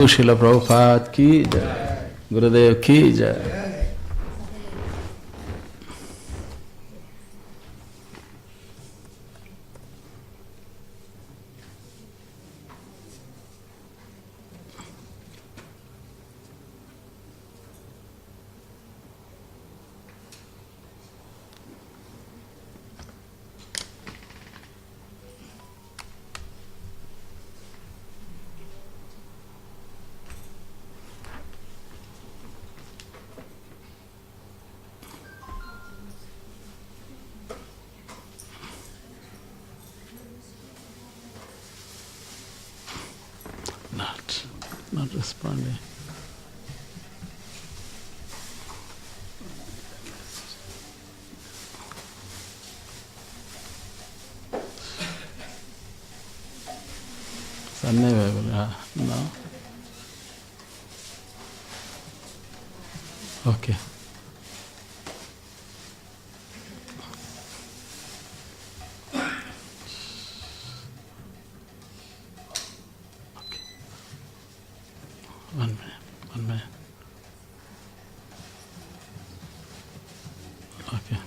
Srila Prabhupada ki jai, Gurudev ki jai. Not responding. It's unavailable. No. Okay. One minute. Okay.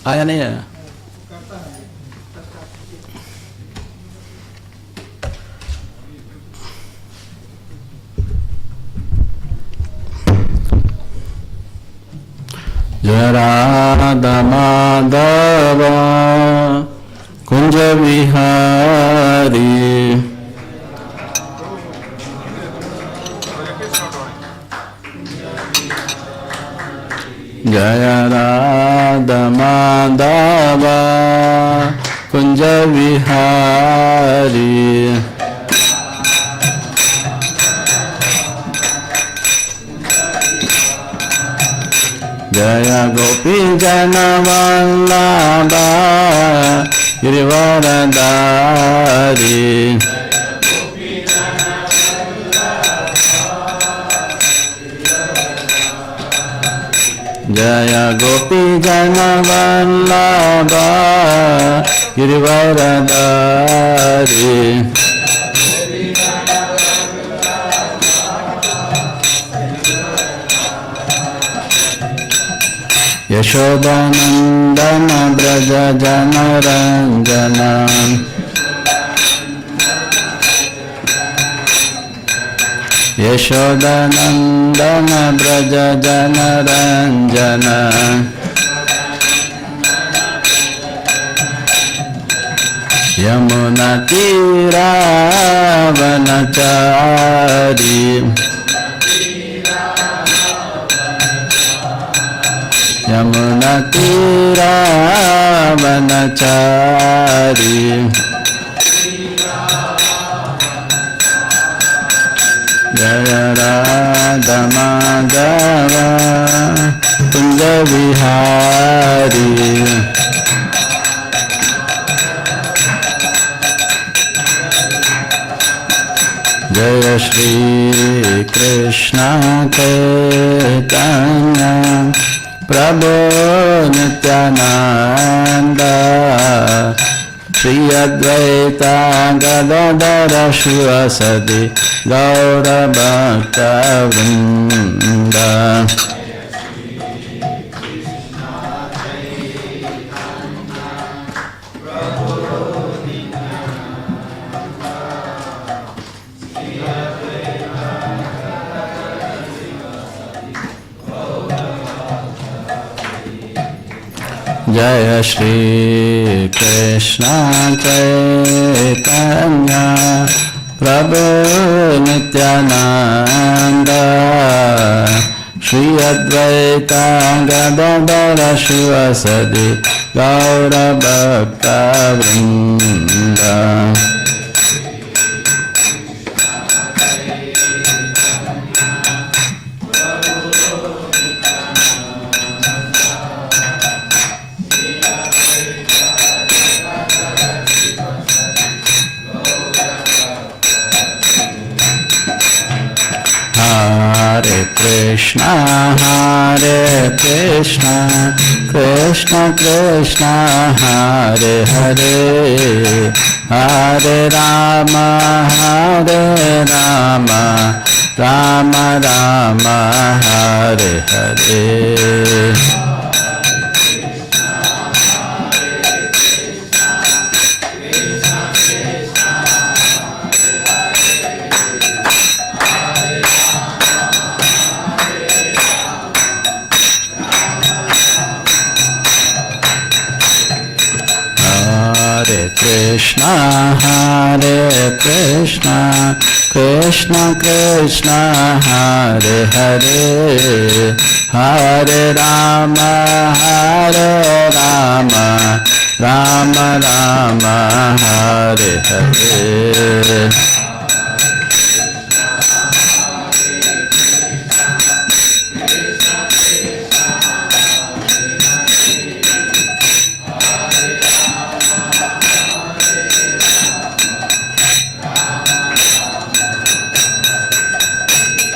आया नहीं आया जय राधा माधव कुंज विहारी जय राधा माधव कुंज विहारी जय गोपी जन वल्लभ गिरिवरधारी जय गोपी जन वल्लभ गिरिवरधारी यशोदानंदन ब्रज जन रंजन यशोदानंदन ब्रज जन रंजन यमुना तीरावनचारी यमुना तीरावनचारी जय राधा माधव कुंज विहारी जय श्री कृष्ण चैतन्य प्रभु नित्यानंद श्री अद्वैता गदाधर शिवसदि गौर भक्तवृंद जय श्री कृष्ण चैतन्य प्रभु नित्यानंद श्री अद्वैता गदाधर शिवसदि Gaura Bhakta Vrinda. Hare Krishna, Krishna Krishna, Hare Hare, Hare Rama, Rama Rama, Hare Hare. Hare Krishna, Krishna Krishna, Hare Hare, Hare Rama, Rama Rama, Hare Hare.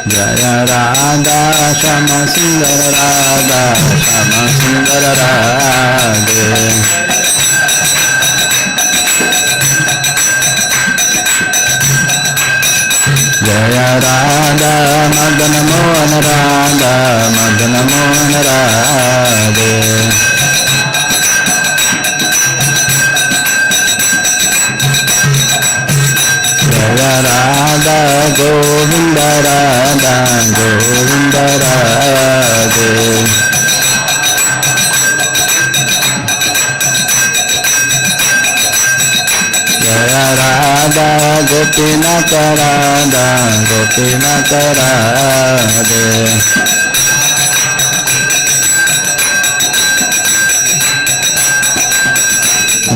Jaya Radha Shama Sundara Radha Shama Sundara Radhe. Jaya Radha Madana Mohan Radha Madana Mohan Radhe. Jaya Radha Govinda Radha Govinda Radhe. Jaya Radha Gopinatha Radha Gopinatha Radhe.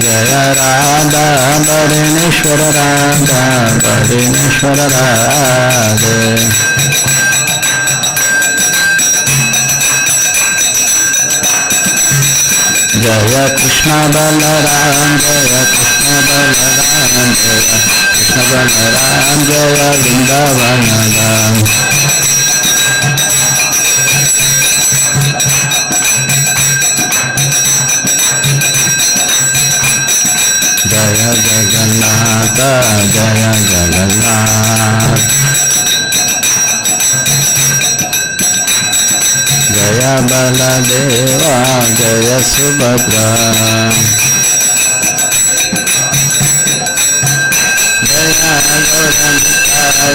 Jaya Radha Bharineshwara Radha Bharineshwara Radhe. Jaya Krishna Balaram Jaya Krishna Balaram Jaya Krishna Balaram Jaya Vrindavanadam. Jaya Jagannatha Jaya Jagannath. Jaya Baladeva Jaya Subhadra. Jaya Gauranika Jaya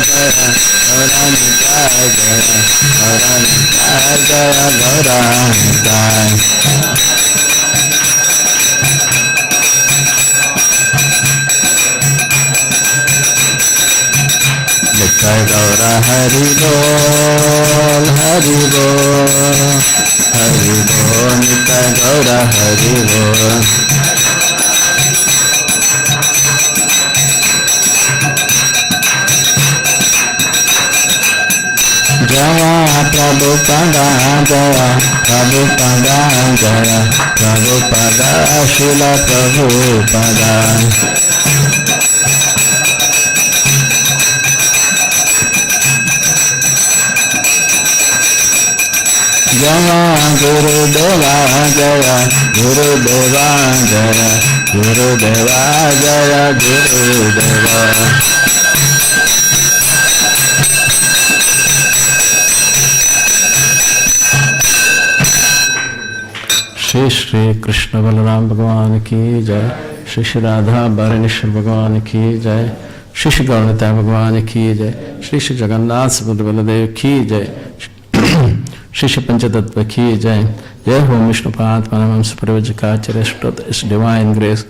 Gauranika Jaya Gauranika Jaya Gauranika. Jai Gaura Hari Bol, Hari Bol, Hari Bol, Nitai Gaura Hari Bol. Jaya Prabhupada, Jaya Prabhupada, Jaya Prabhupada, Srila Prabhupada. Jaya Gurudeva Jaya Gurudeva Jaya Gurudeva Jaya Gurudeva. Shri Shri Krishna Balaram Bhagavan ki jai, Shri Shri Radha Bharineshwar Bhagavan ki jai, Shri Shri Gaurnita Bhagavan ki jai, Shri Shri Jagannath Subhadra Baladev ki jai, Shri Shri Panchatattva ki jai. Jai Ho Vishnupad Paramamsa Parivajakaacharya Shrut His Divine Grace.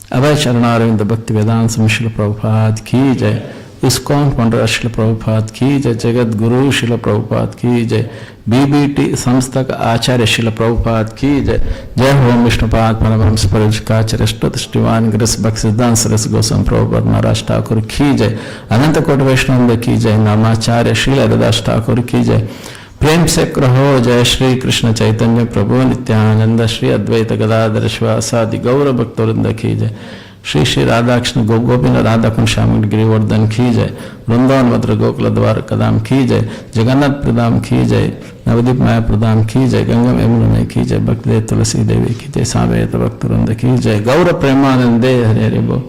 Abhay Charanarinda Bhaktivedanta Swami Prabhupada ki jai. ISKCON Balaramdesh Prabhupada ki jai. Jagat Guru Srila Prabhupada ki jai. BBT संस्था का आचार्य शिल प्रभुपाद की जय। जय हो Vishnupad Paramhans परिव्राजकाचार्य दृष्टिवान gross Bhaktivedanta सरस गोस्वामी प्रभुपाद महाराज ठाकुर की जय। अनंत कोटि वैष्णव की जय। नामाचार्य श्रील हरिदास ठाकुर की जय। प्रेम से कहो जय श्री कृष्ण चैतन्य प्रभु नित्यानंद श्री अद्वैत गदाधर शिवासादि गौर भक्तवृंद की जय। श्री श्री राधाकृष्ण गोपिन राधाकुंड श्याम गिरिवर्धन की जय। वृंदावन मध्र गोकुल द्वार कदाम की जय। जगन्नाथ प्रदाम की जय। नवदीप माया प्रदाम की जय। गंगम यमुना की जय। भक्तिदेव तुलसी देवी की जय। सामवेद भक्तवृंद की जय। गौर प्रेमानंदे हरे हरे बोल।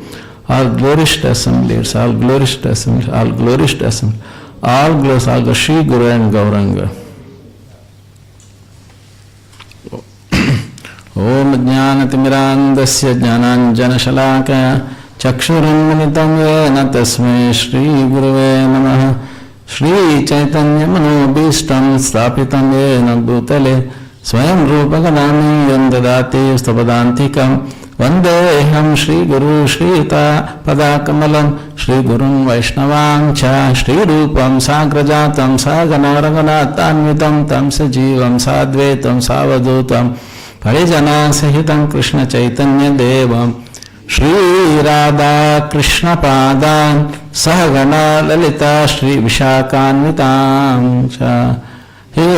All glorious assemblies, all glorious assemblies, all glorious assemblies, all glorious, all the Shri Guru and Gauranga. ओम ज्ञानतिमिरान्धस्य ज्ञानाञ्जनशलाकया चक्षुरुन्मिलितं येन तस्मै श्रीगुरुवे नमः। श्रीचैतन्यमनोभीष्टं स्थापितं येन भूतले स्वयं रूपकदामि ददाति स्तपदान्तिकं वन्देऽहं श्रीगुरु श्रीयुतापदाकमलं श्रीगुरुं वैष्णवां च श्रीरूपं साग्रजातं सगणा रघुनाथान्वितं तं सजीवं साद्वैतं सावधूतं परिजनसहितं कृष्ण चैतन्य देवं श्रीराधा कृष्णपादान् सहगणा ललिता श्री विशाखान्वितां च। हे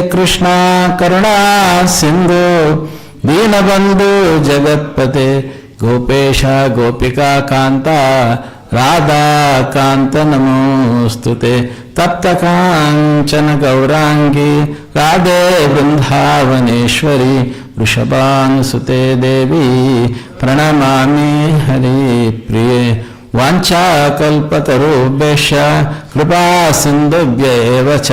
कृष्णा करुणा सिंधु दीनबंधु जगत्पते गोपेशा गोपिका कांता राधा कांत नमोस्तुते। तप्त कांचन गौरांगी राधे वृंदावनेश्वरी वृषभानुसुते देवी प्रणमामि हरि प्रिये। वाञ्छाकल्पतरुभ्यश्च कृपा सिन्धुभ्य एव च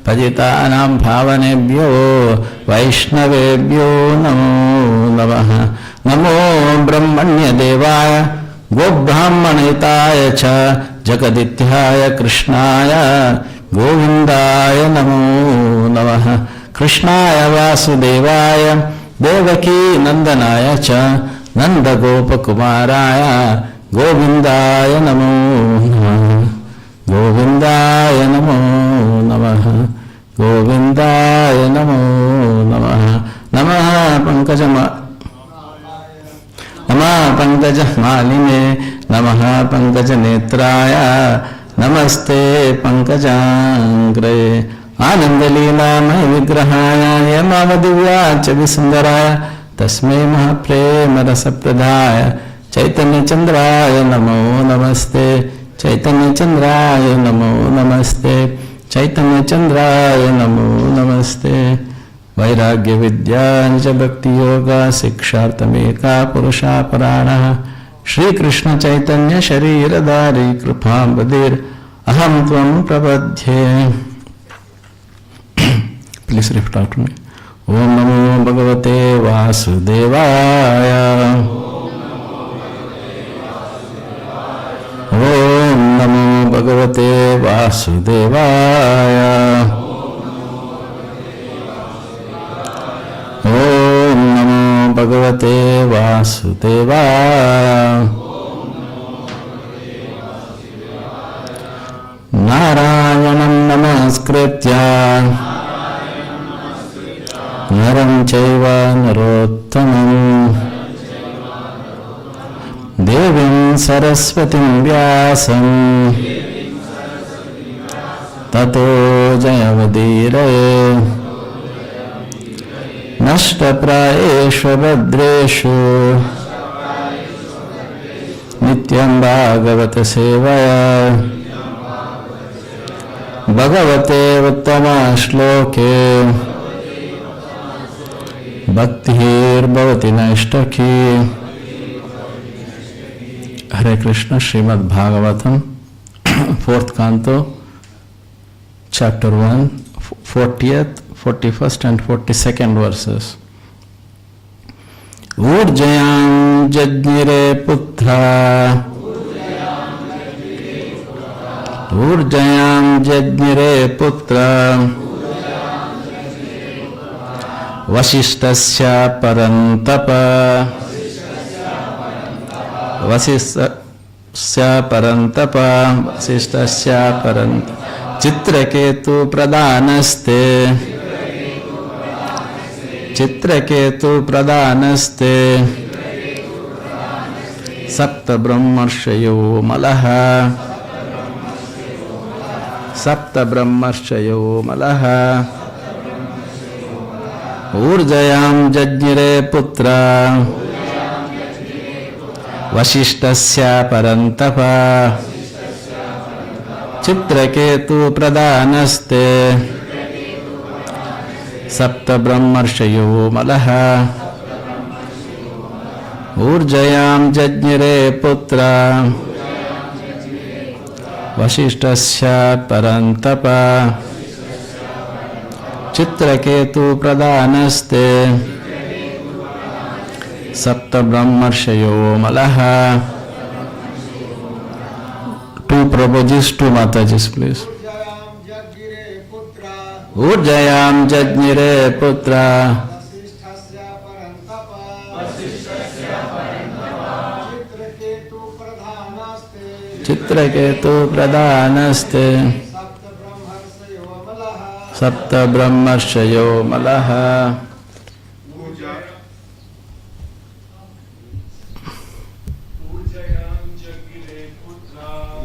पतितानां पावनेभ्यो वैष्णवेभ्यो नमो नमः। नमो ब्रह्मण्यदेवाय गोब्राह्मणहिताय च जगदित्याय कृष्णाय गोविन्दाय नमो नमः। कृष्णाय वासुदेवाय देवकी नन्दनाय च नन्दगोपकुमाराय गोविन्दाय नमो नमः। गोविन्दाय नमो नमः। गोविन्दाय नमो नमः। नमः पंकजमालिने नमः पंकजनेत्राय नमस्ते पंकजाग्रे। आनन्दलीलामय विग्रहाय यमावदिव्याच विसुन्दराय तस्मै महाप्रेमरसप्रदाय चैतन्यचन्द्राय नमो नमस्ते। चैतन्यचन्द्राय नमो नमस्ते। चैतन्यचन्द्राय नमो नमस्ते। वैराग्य विद्या च भक्ति योगा शिक्षार्थमेका पुरुषा पराणः श्री कृष्ण चैतन्य शरीरधारी कृपाम्बुधिर् अहं त्वं प्रपद्ये। Please repeat after me. ओम नमो भगवते वासुदेवाय। ओम नमो भगवते वासुदेवाय। ओम नमो भगवते वासुदेवाय। नारायणं नमस्कृत्य नरं चैव नरोत्तमं देवीं सरस्वतीं व्यासं ततो जयमुदीरये। नष्टप्रायेषु भद्रेषु नित्यं भागवत सेवया भगवते उत्तमश्लोके भक्तिर्भवति नैष्ठकी। हरे Krishna. Shrimad Bhagavatam 4th canto chapter 1 40th 41st and 42nd verses. ऊर्जयां जज्ञिरे पुत्रा ऊर्जयां जज्ञिरे पुत्रा वसिष्ठस्य परन्तप वसिष्ठस्य परन्तप वसिष्ठस्य परन्तप चित्रकेतु प्रधानस्ते चित्रकेतु प्रधानस्ते सप्त ब्रह्मर्षयो मलः सप्त ब्रह्मर्षयो मलः ऊर्जयां जज्ञिरे पुत्र वशिष्ठस्य परन्तप चित्रकेतु प्रधानस्ते सप्त ब्रह्मर्षयो मलः ऊर्जयां जज्ञिरे पुत्र वशिष्ठस्य परन्तप चित्रकेतु प्रधानस्ते सप्त ब्रह्मर्षयो मलः. Two Prabhujis, two Matajis, please. Urjayam Jajnire Putra Chitraketu Pradhanaste Sapta Brahmarshayo Malaha.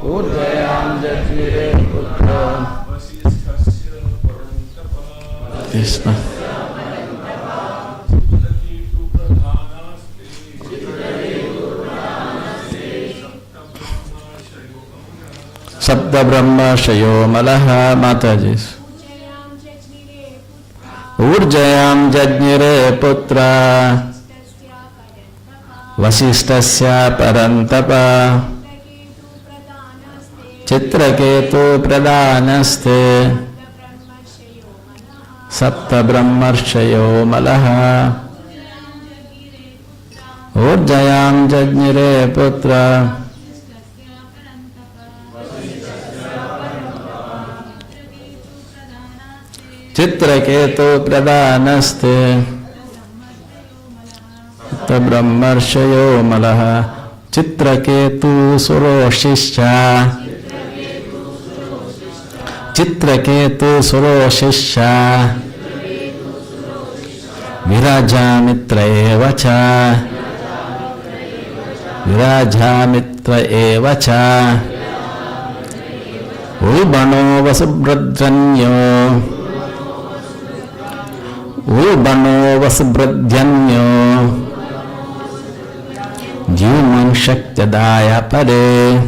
Urjayam Jajnire Putra Krishna. Sabda Brahma Shayo Malaha. Matajis. Urjayam Jajnire Putra Vasishtasya Parantapa Chitraketu Pradhanaste Sapta Brahmarshayo Malaha. Urjayam Jajnire Putra Chitraketu Pradhanaste Sapta Brahmarshayo Malaha. Chitraketu Suroshishya Chitraketu Suroshishya Virajamitra evacha Virajamitra evacha Ulbano vasubradhanyo Ulbano vasubradhanyo Jivaman Shaktadaya Pare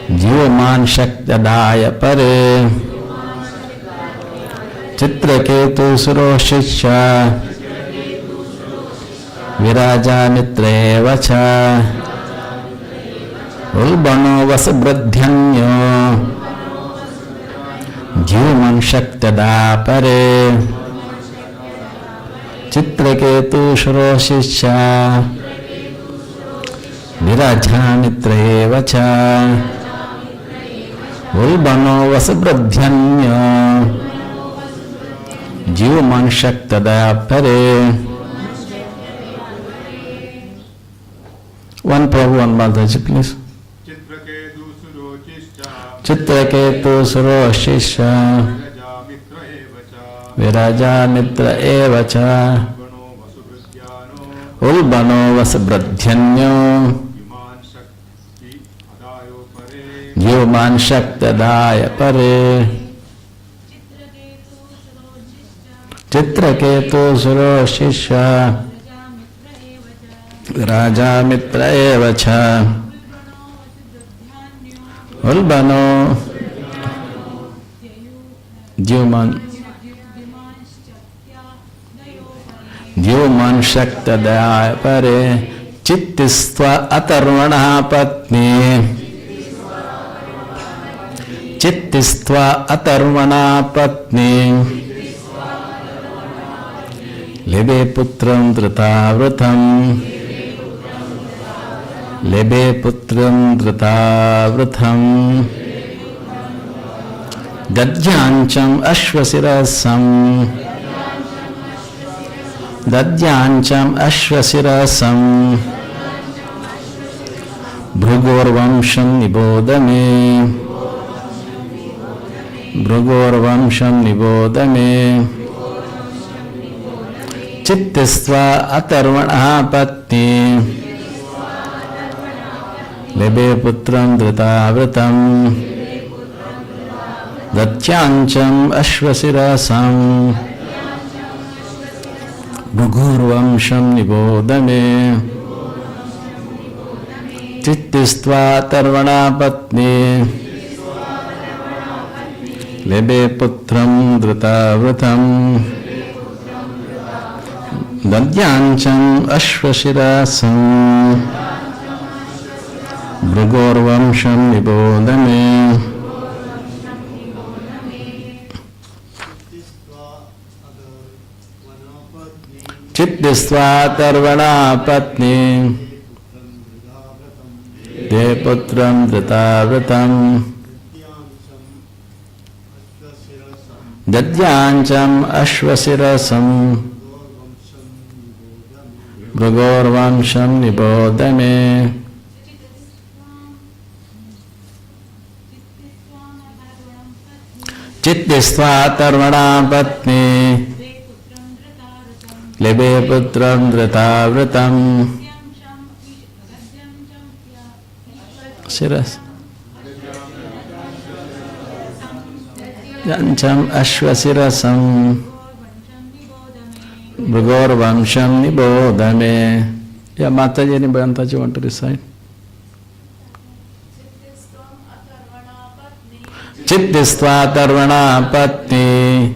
Jivaman Shaktadaya Pare Chitraketu Suroshishya Virajamitra evacha Ulbano vasubradhanyo Jivaman Shaktadaya Pare Chitraketu Suroshishya Virajamitra evacha Ulbano vasubradhanyo Jivaman Shaktadaya Pare. One Prabhu, one Mataji, please. Chitraketu Suroshishya Virajamitra evacha Ulbano vasubradhanyo Jivaman Shaktadaya Pare. Chitraketu Suroshishya Virajamitra evacha Ulbano Jivaman Shaktadaya Pare. Chittistva Atarvana Patni Chittistva Atarvana Patni Lebe Putram Dhrutavrutam Lebe Putram Dhrutavrutam Dadyancham Ashvasirasam Dadyancham Ashvasirasam Bhrugorvamsham Nibodame Bhrugorvamsham nibodame. Chittistva atarvana patni. Lebe putram dritavritam. Datyāñcam ashvasirasam. Bhugurvamsham nibodame. Chittistva tarvana patni. Lebe putram dritavritam. Datyāñcam ashvasirasam. Bhugurvamsham nibodame. Chittistva tarvana patni. De putram dritavritam. Dadyāñcam ashvasirasam. Bhugurvamsham nibodame. Chittistva tarvana patni. Lebe putram dritavritam. Siras. Dadyāñcam ashvasirasam. Bhugurvamsham nibodame. Yeah, Mataji, anybody, Antaji want to recite? Chittistva tarvana patni.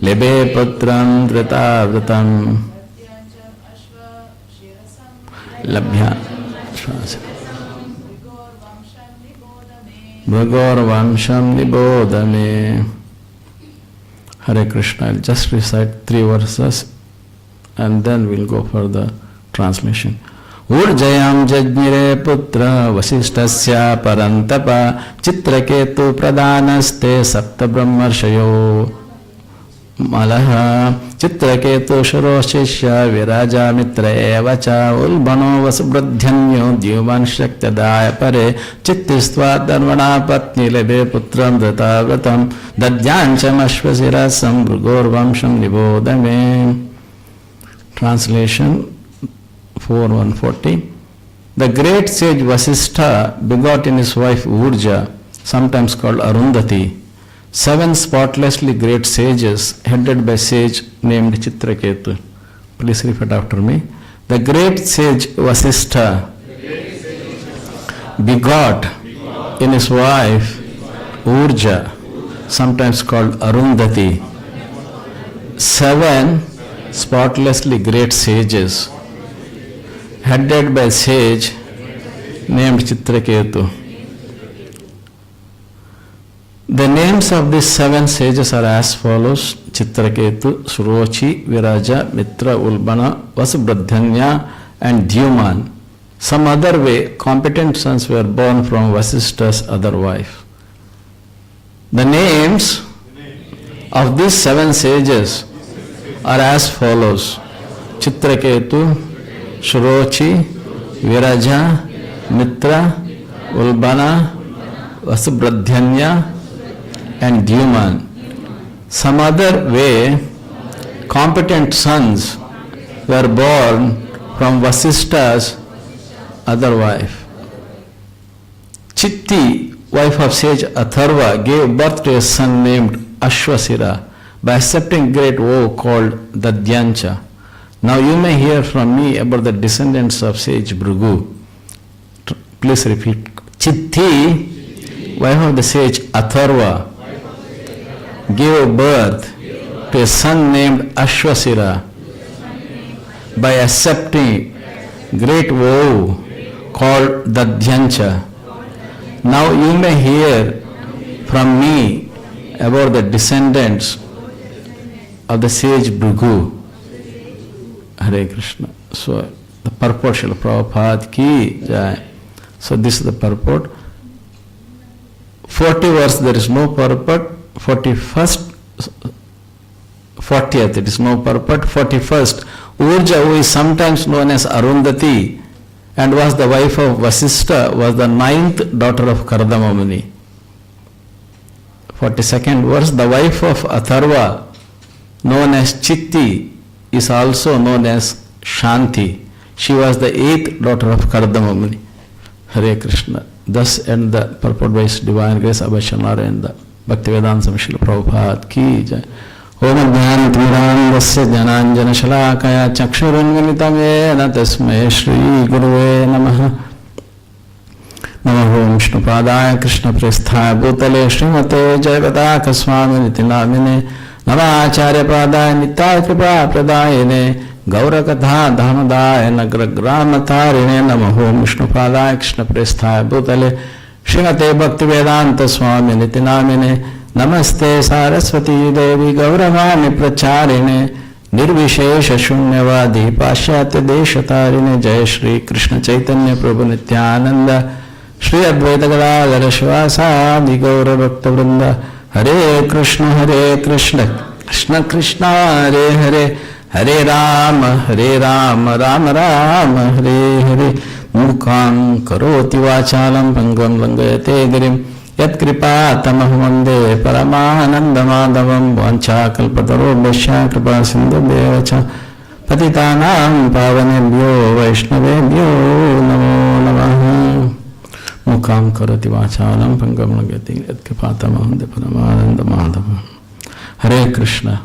Lebe putram dritavritam. Labhya Bhugurvamsham nibodame. Hare Krishna. I'll just recite 3 verses and then we'll go for the translation. Urjayam jajmire putra vasishtasya parantapa chitraketu pradanaste sapta brahmarshayo malaha chitraketu sharo shishya viraja mitra evacha ulbano vasubradhyanyo dyuman shaktadaya pare chittistva dharvana patni lebe putram dritavritam dadyāñcam ashvasirasam bhugurvamsham nibodame. Translation 4.1.40. The great sage Vasistha begot in his wife Urja, sometimes called Arundhati, 7 spotlessly great sages headed by sage named Chitraketu. Please repeat after me. The great sage Vasistha begot in his wife Urja, sometimes called Arundhati, 7 spotlessly great sages headed by sage named Chitraketu. The names of these 7 sages are as follows: Chitraketu, Surochi, Viraja, Mitra, Ulbana, Vasubradhanya and Dhyuman. Some other way, competent sons were born from Vasistha's other wife. The names of these 7 sages are as follows: Chitraketu, Surochi, Viraja, Mitra, Ulbana, Vasubradhanya and Dhyuman. Some other way, competent sons were born from Vasistha's other wife. Chitti, wife of sage Atharva, gave birth to a son named Ashvasira by accepting great vow called Dadyāñca. Now you may hear from me about the descendants of sage Bhrigu. Please repeat. Chitti, wife of the sage Atharva, gave birth to a son named Ashvasira by accepting great vow called Dadyāñca. Now you may hear from me about the descendants of the sage Bhrigu. Hare Krishna. So the purport Srila Prabhupada ki jai. So this is the purport. 40 verse there is no purport. 41st, 40th it is no purport. 41st, Urja, who is sometimes known as Arundhati and was the wife of Vasistha, was the 9th daughter of Kardama Muni. 42nd verse, the wife of Atharva, known as Chitti, is also known as Shanti. She was the 8th daughter of Kardama Muni. Hare Krishna. Thus end the purport by His Divine Grace Abhashanara and the Bhaktivedanta Swami Prabhupada ki jai. Om Adhyant Virandasya Jananjana Shalakaya Chakshurunganitam Yena Tasmai Shri Guruve Namaha. Namo Vishnu Padaya Krishna Prasthaya Bhutale Srimate Jayavadaka Swami Nitinamine Namacharya Padaya Nitya Kripa Pradayane Gaurakatha Dhammadaya Nagragramatarine Namo Vishnu Padaya Krishna Prasthaya Bhutale Srimate Bhaktivedanta Swami Nitinamine Namaste Saraswati Devi Gauravani Pracharine Nirvishesha Shunyavadi Pashyatya Deshatarine Jai Shri Krishna Chaitanya Prabhu Nityananda Shri Advaita Gadadhara Shivasadi Gaura Bhakta Vrinda Hare Krishna Krishna Krishna Hare Hare Hare Rama Rama Rama Hare Hare Mukhaṁ Karoti Vachalam Pangam Langayate Girim Yat Kripa Tamaham Vande Paramananda Madhavam Vancha Kalpatarobhasya Kripa Sindhu Devacha Patitanam Pavanebhyo Vaishnavebhyo Namo Namaha Mukhaṁ Karoti Vachalam Pangam Langayate Yat Kripa Tamaham Vande Paramananda Madhavam. Hare Krishna.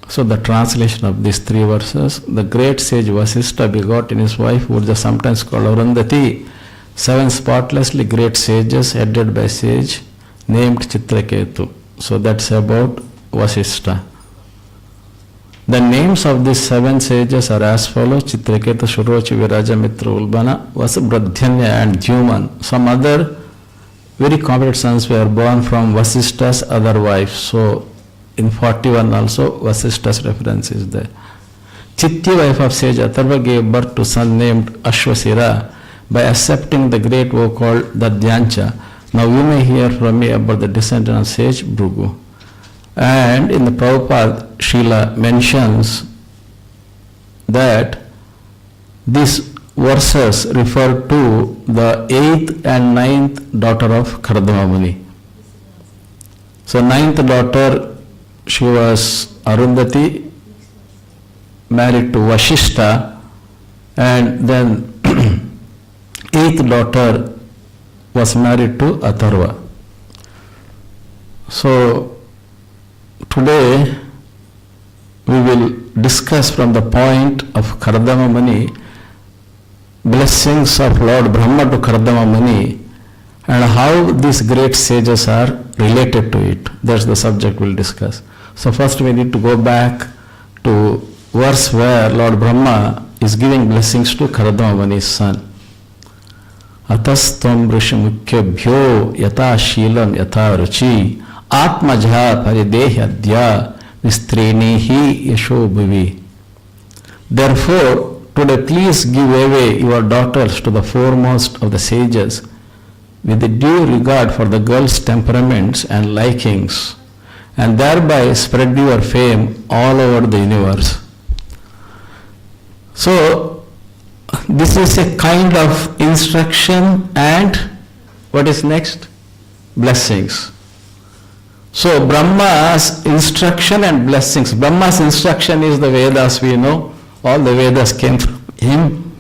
So the translation of these 3 verses, the great sage Vasishtha begot in his wife Urja, sometimes called Arundhati, 7 spotlessly great sages headed by sage named Chitraketu. So that's about Vasishtha. The names of these 7 sages are as follows: Chitraketu, Shurochi, Viraja, Mitra, Ulbana, Vasubradhyanya and Dhyuman. Some other very competent sons were born from Vasishtha's other wives. So in 41 also Vasishtha's reference is there. Chitti, wife of sage Atharva, gave birth to son named Ashwasira by accepting the great vow called Dadyancha. Now you may hear from me about the descendant of sage Bhrigu. And in the Prabhupada, Srila mentions that these verses refer to the 8th and 9th daughter of Kardama Muni. So 9th daughter, she was Arundhati, married to Vasishtha, and then 8th daughter was married to Atharva. So today we will discuss from the point of Kardama Muni, blessings of Lord Brahma to Kardama Muni, and how these great sages are related to it. That's the subject we'll discuss. So first we need to go back to verse where Lord Brahma is giving blessings to Kardama Muni's son. Atastam Vrishamukyabhyo yata shilam yata ruchi atmajha paridehadya vistrinihi yasho bhuvi. Therefore, today please give away your daughters to the foremost of the sages with the due regard for the girl's temperaments and likings, and thereby spread your fame all over the universe. So, this is a kind of instruction and what is next? Blessings. So, Brahma's instruction and blessings. Brahma's instruction is the Vedas, we know. All the Vedas came from him.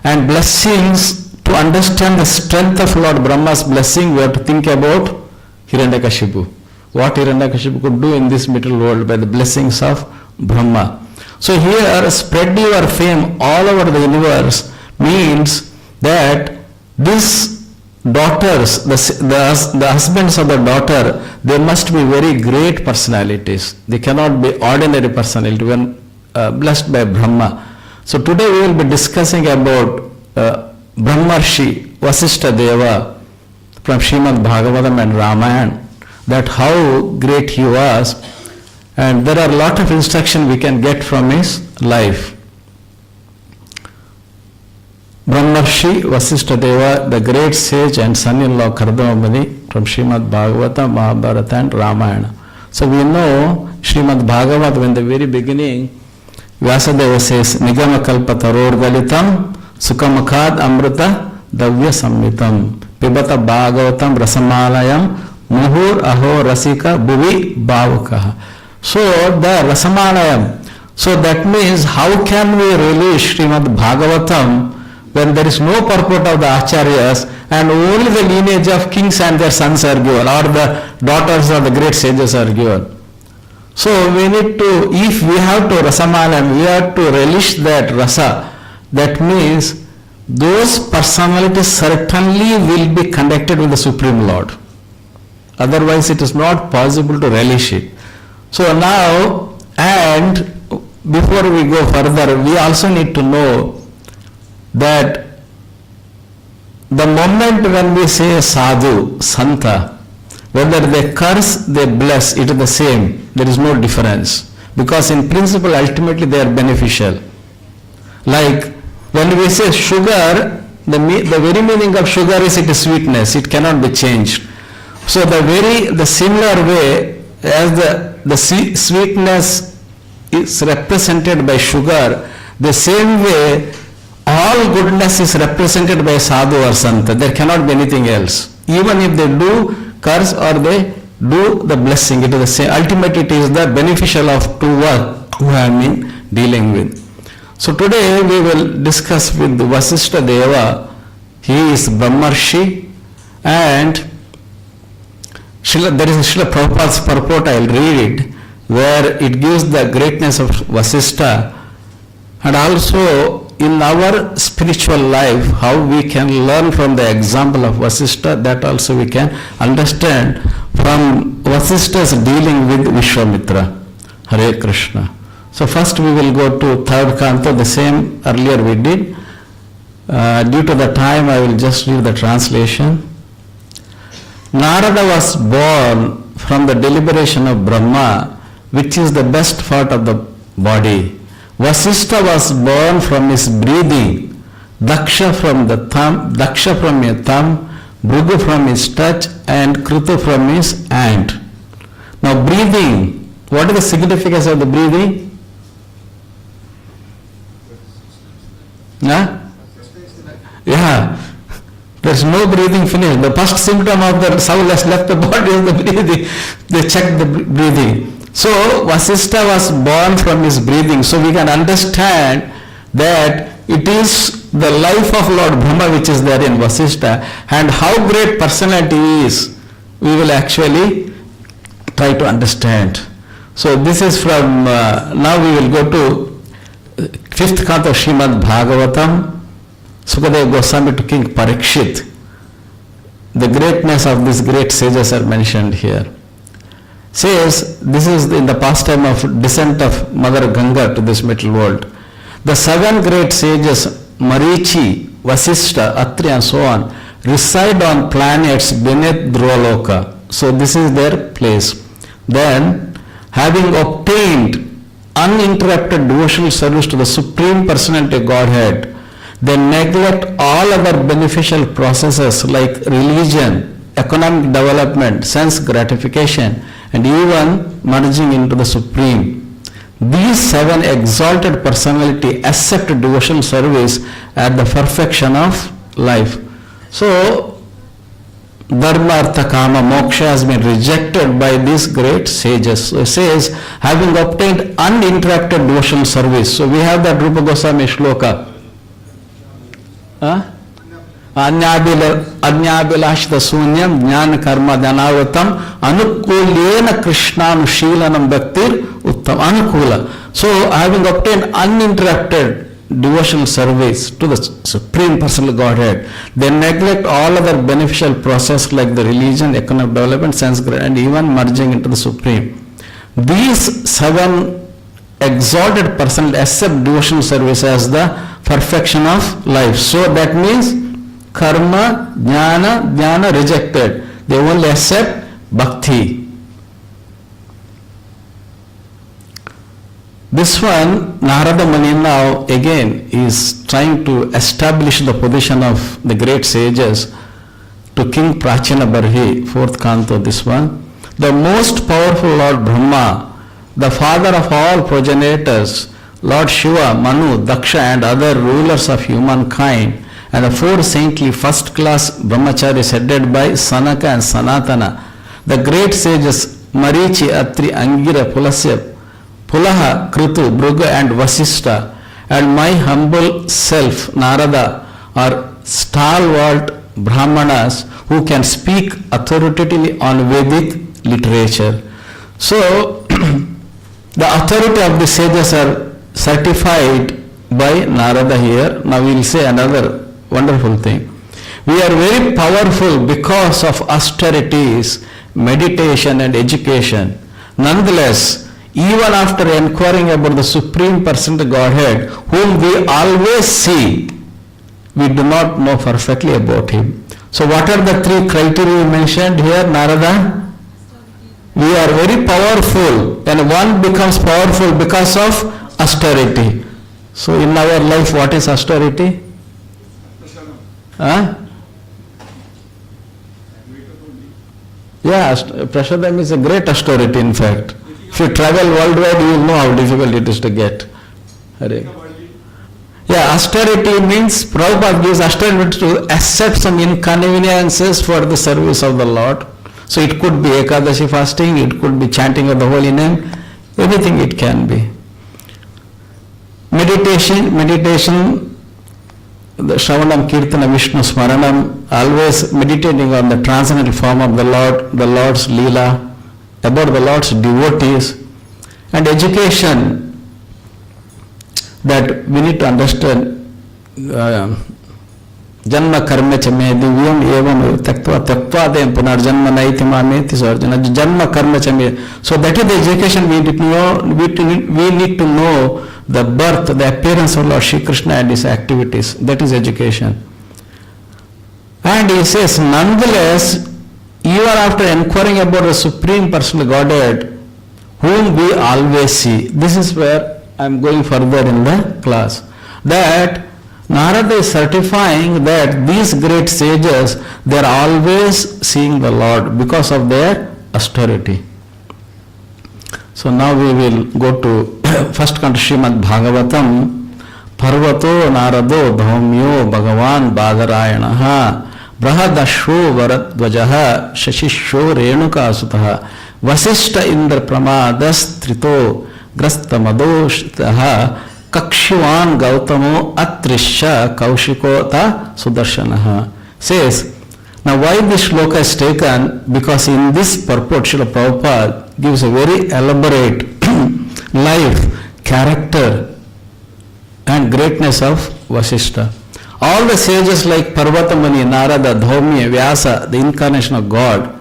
And blessings, to understand the strength of Lord Brahma's blessing, we have to think about Hiranyakashipu. What Hiranyakashipu could do in this material world by the blessings of Brahma. So here, spread your fame all over the universe means that these daughters, the husbands of the daughter, they must be very great personalities. They cannot be ordinary personality when blessed by Brahma. So today we will be discussing about Brahmarshi Vasishtha Deva from Srimad Bhagavatam and Ramayana, that how great he was, and there are a lot of instruction we can get from his life. Brahmarshi Vasishtha Deva, the great sage and son-in-law Kardama Muni from Srimad Bhagavatam, Mahabharata and Ramayana. So we know Srimad Bhagavatam in the very beginning, Vyasadeva says, Nigama Kalpataror Galitam Sukamakhad Amrita Davya Sammitam Pibata Bhagavatam Rasamalayam Muhur Aho Rasika Bhuvi Bhavakaha. So the Rasamalayam, so that means how can we release Srimad Bhagavatam when there is no purport of the Acharyas and only the lineage of kings and their sons are given, or the daughters of the great sages are given. So we need to, if we have to Rasamalayam, we have to relish that rasa. That means those personalities certainly will be connected with the Supreme Lord. Otherwise it is not possible to relish it. So now, and before we go further, we also need to know that the moment when we say sadhu, santa, whether they curse, they bless, it is the same. There is no difference. Because in principle, ultimately they are beneficial. Like when we say sugar, the very meaning of sugar is it is sweetness. It cannot be changed. So the similar way as the sweetness is represented by sugar, the same way all goodness is represented by sadhu or santa. There cannot be anything else. Even if they do curse or they do the blessing, it is the same. Ultimately it is the beneficial of two who I am dealing with. So today we will discuss with Vasishtha Deva. He is Brahmarshi, and there is a Srila Prabhupada's purport. I will read it, where it gives the greatness of Vasishtha, and also in our spiritual life how we can learn from the example of Vasishtha. That also we can understand from Vasishtha's dealing with Vishwamitra. Hare Krishna. So first we will go to third canto, the same earlier we did. Due to the time I will just read the translation. Narada was born from the deliberation of Brahma, which is the best part of the body. Vasishtha was born from his breathing, Daksha from the thumb, Daksha from his thumb, Bhrigu from his touch, and Kritu from his hand. Now breathing, what is the significance of the breathing? Yeah, there is no breathing finished. The first symptom of the soul has left the body is the breathing. They check the breathing. So Vasishtha was born from his breathing. So we can understand that it is the life of Lord Brahma which is there in Vasishtha, and how great personality he is, we will actually try to understand. So this is from, now we will go to 5th canto of Srimad Bhagavatam. Sukadeva Goswami to King Parikshit. The greatness of these great sages are mentioned here. Says, this is in the pastime of descent of Mother Ganga to this material world. The 7 great sages, Marichi, Vasishtha, Atri and so on, reside on planets beneath Dhruvaloka. So this is their place. Then, having obtained uninterrupted devotional service to the Supreme Personality Godhead, they neglect all other beneficial processes like religion, economic development, sense gratification, and even merging into the Supreme. These 7 exalted personality accept devotional service at the perfection of life. So, Dharma, Artha, Kama, Moksha has been rejected by these great sages. So it says, having obtained uninterrupted devotional service. So we have that Rupa Goswami shloka. Anyabhilashita sunyam jnana karma dhanavatam anukulena krishnanushilanam bhaktir uttam. Anukula. So having obtained uninterrupted devotional service to the Supreme Personal Godhead, they neglect all other beneficial process like the religion, economic development, sense and even merging into the Supreme. These 7 exalted persons accept devotional service as the perfection of life. So that means karma, jnana rejected. They only accept bhakti. This one, Narada Muni now again is trying to establish the position of the great sages to King Prachina Barhi, 4th canto, this one. The most powerful Lord Brahma, the father of all progenitors, Lord Shiva, Manu, Daksha and other rulers of humankind, and the 4 saintly first-class brahmacharis headed by Sanaka and Sanatana, the great sages Marichi, Atri, Angira, Pulasya, Pulaha, Kritu, Bhruga and Vasishta, and my humble self, Narada, are stalwart Brahmanas who can speak authoritatively on Vedic literature. So, the authority of the sages are certified by Narada here. Now we will say another wonderful thing. We are very powerful because of austerities, meditation and education. Nonetheless, even after inquiring about the Supreme Person, the Godhead, whom we always see, we do not know perfectly about Him. So what are the 3 criteria mentioned here, Narada? We are very powerful, and one becomes powerful because of austerity. So in our life, what is austerity? Huh? Yeah, prasadam is a great austerity in fact. If you travel worldwide, you will know how difficult it is to get. Hare. Yeah, austerity means, Prabhupada gives austerity to accept some inconveniences for the service of the Lord. So it could be Ekadashi fasting, it could be chanting of the holy name, anything it can be. Meditation, the Shravanam, Kirtana, Vishnu, Smaranam, always meditating on the transcendental form of the Lord, the Lord's Leela, about the Lord's devotees, and education, that we need to understand Janma karma chame divyam evam taktva tatvadem punarjanma naiti mameti sarjana janma karma chame. So that is the education we need to know. We need to know the birth, the appearance of Lord Shri Krishna and his activities. That is education. And he says, nonetheless, even after inquiring about the Supreme Personal Godhead, whom we always see, this is where I am going further in the class, that Narada is certifying that these great sages, they are always seeing the Lord because of their austerity. So now we will go to first canto Srimad Bhagavatam. Parvato Narado Bhaumyo Bhagavan Badarayanaha Brahadasho Varadvajaha Shashisho Renuka Sutaha Vasishta Indra Pramadas Trito Grastamadoshtaha Kakshivan Gautamo Atrisha Kaushikota Sudarshanaha. Says, now why this shloka is taken? Because in this purport Srila Prabhupada gives a very elaborate life, character and greatness of Vasishta. All the sages like Parvatamani, Narada, Dhaumya, Vyasa, the incarnation of God,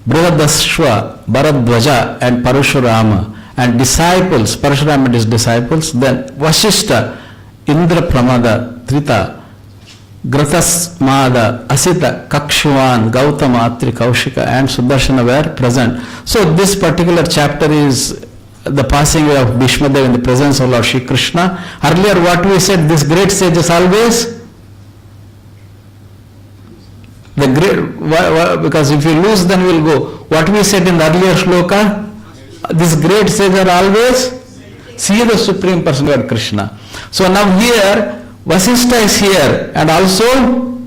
Brihadashva, Bharadvaja and Parashurama, and disciples, Parashurama and his disciples, then Vasishta, Indra Pramada, Trita, Gratasmada, Asita, Kakshuvan, Gautama, Atri, Kaushika and Sudarshana were present. So this particular chapter is the passing away of Bhishmadev in the presence of Lord Shri Krishna. Earlier what we said, this great sages always, the great, because if we lose then we will go. What we said in the earlier shloka, this great sages are always see the Supreme Person Lord Krishna. So now here, Vasishta is here and also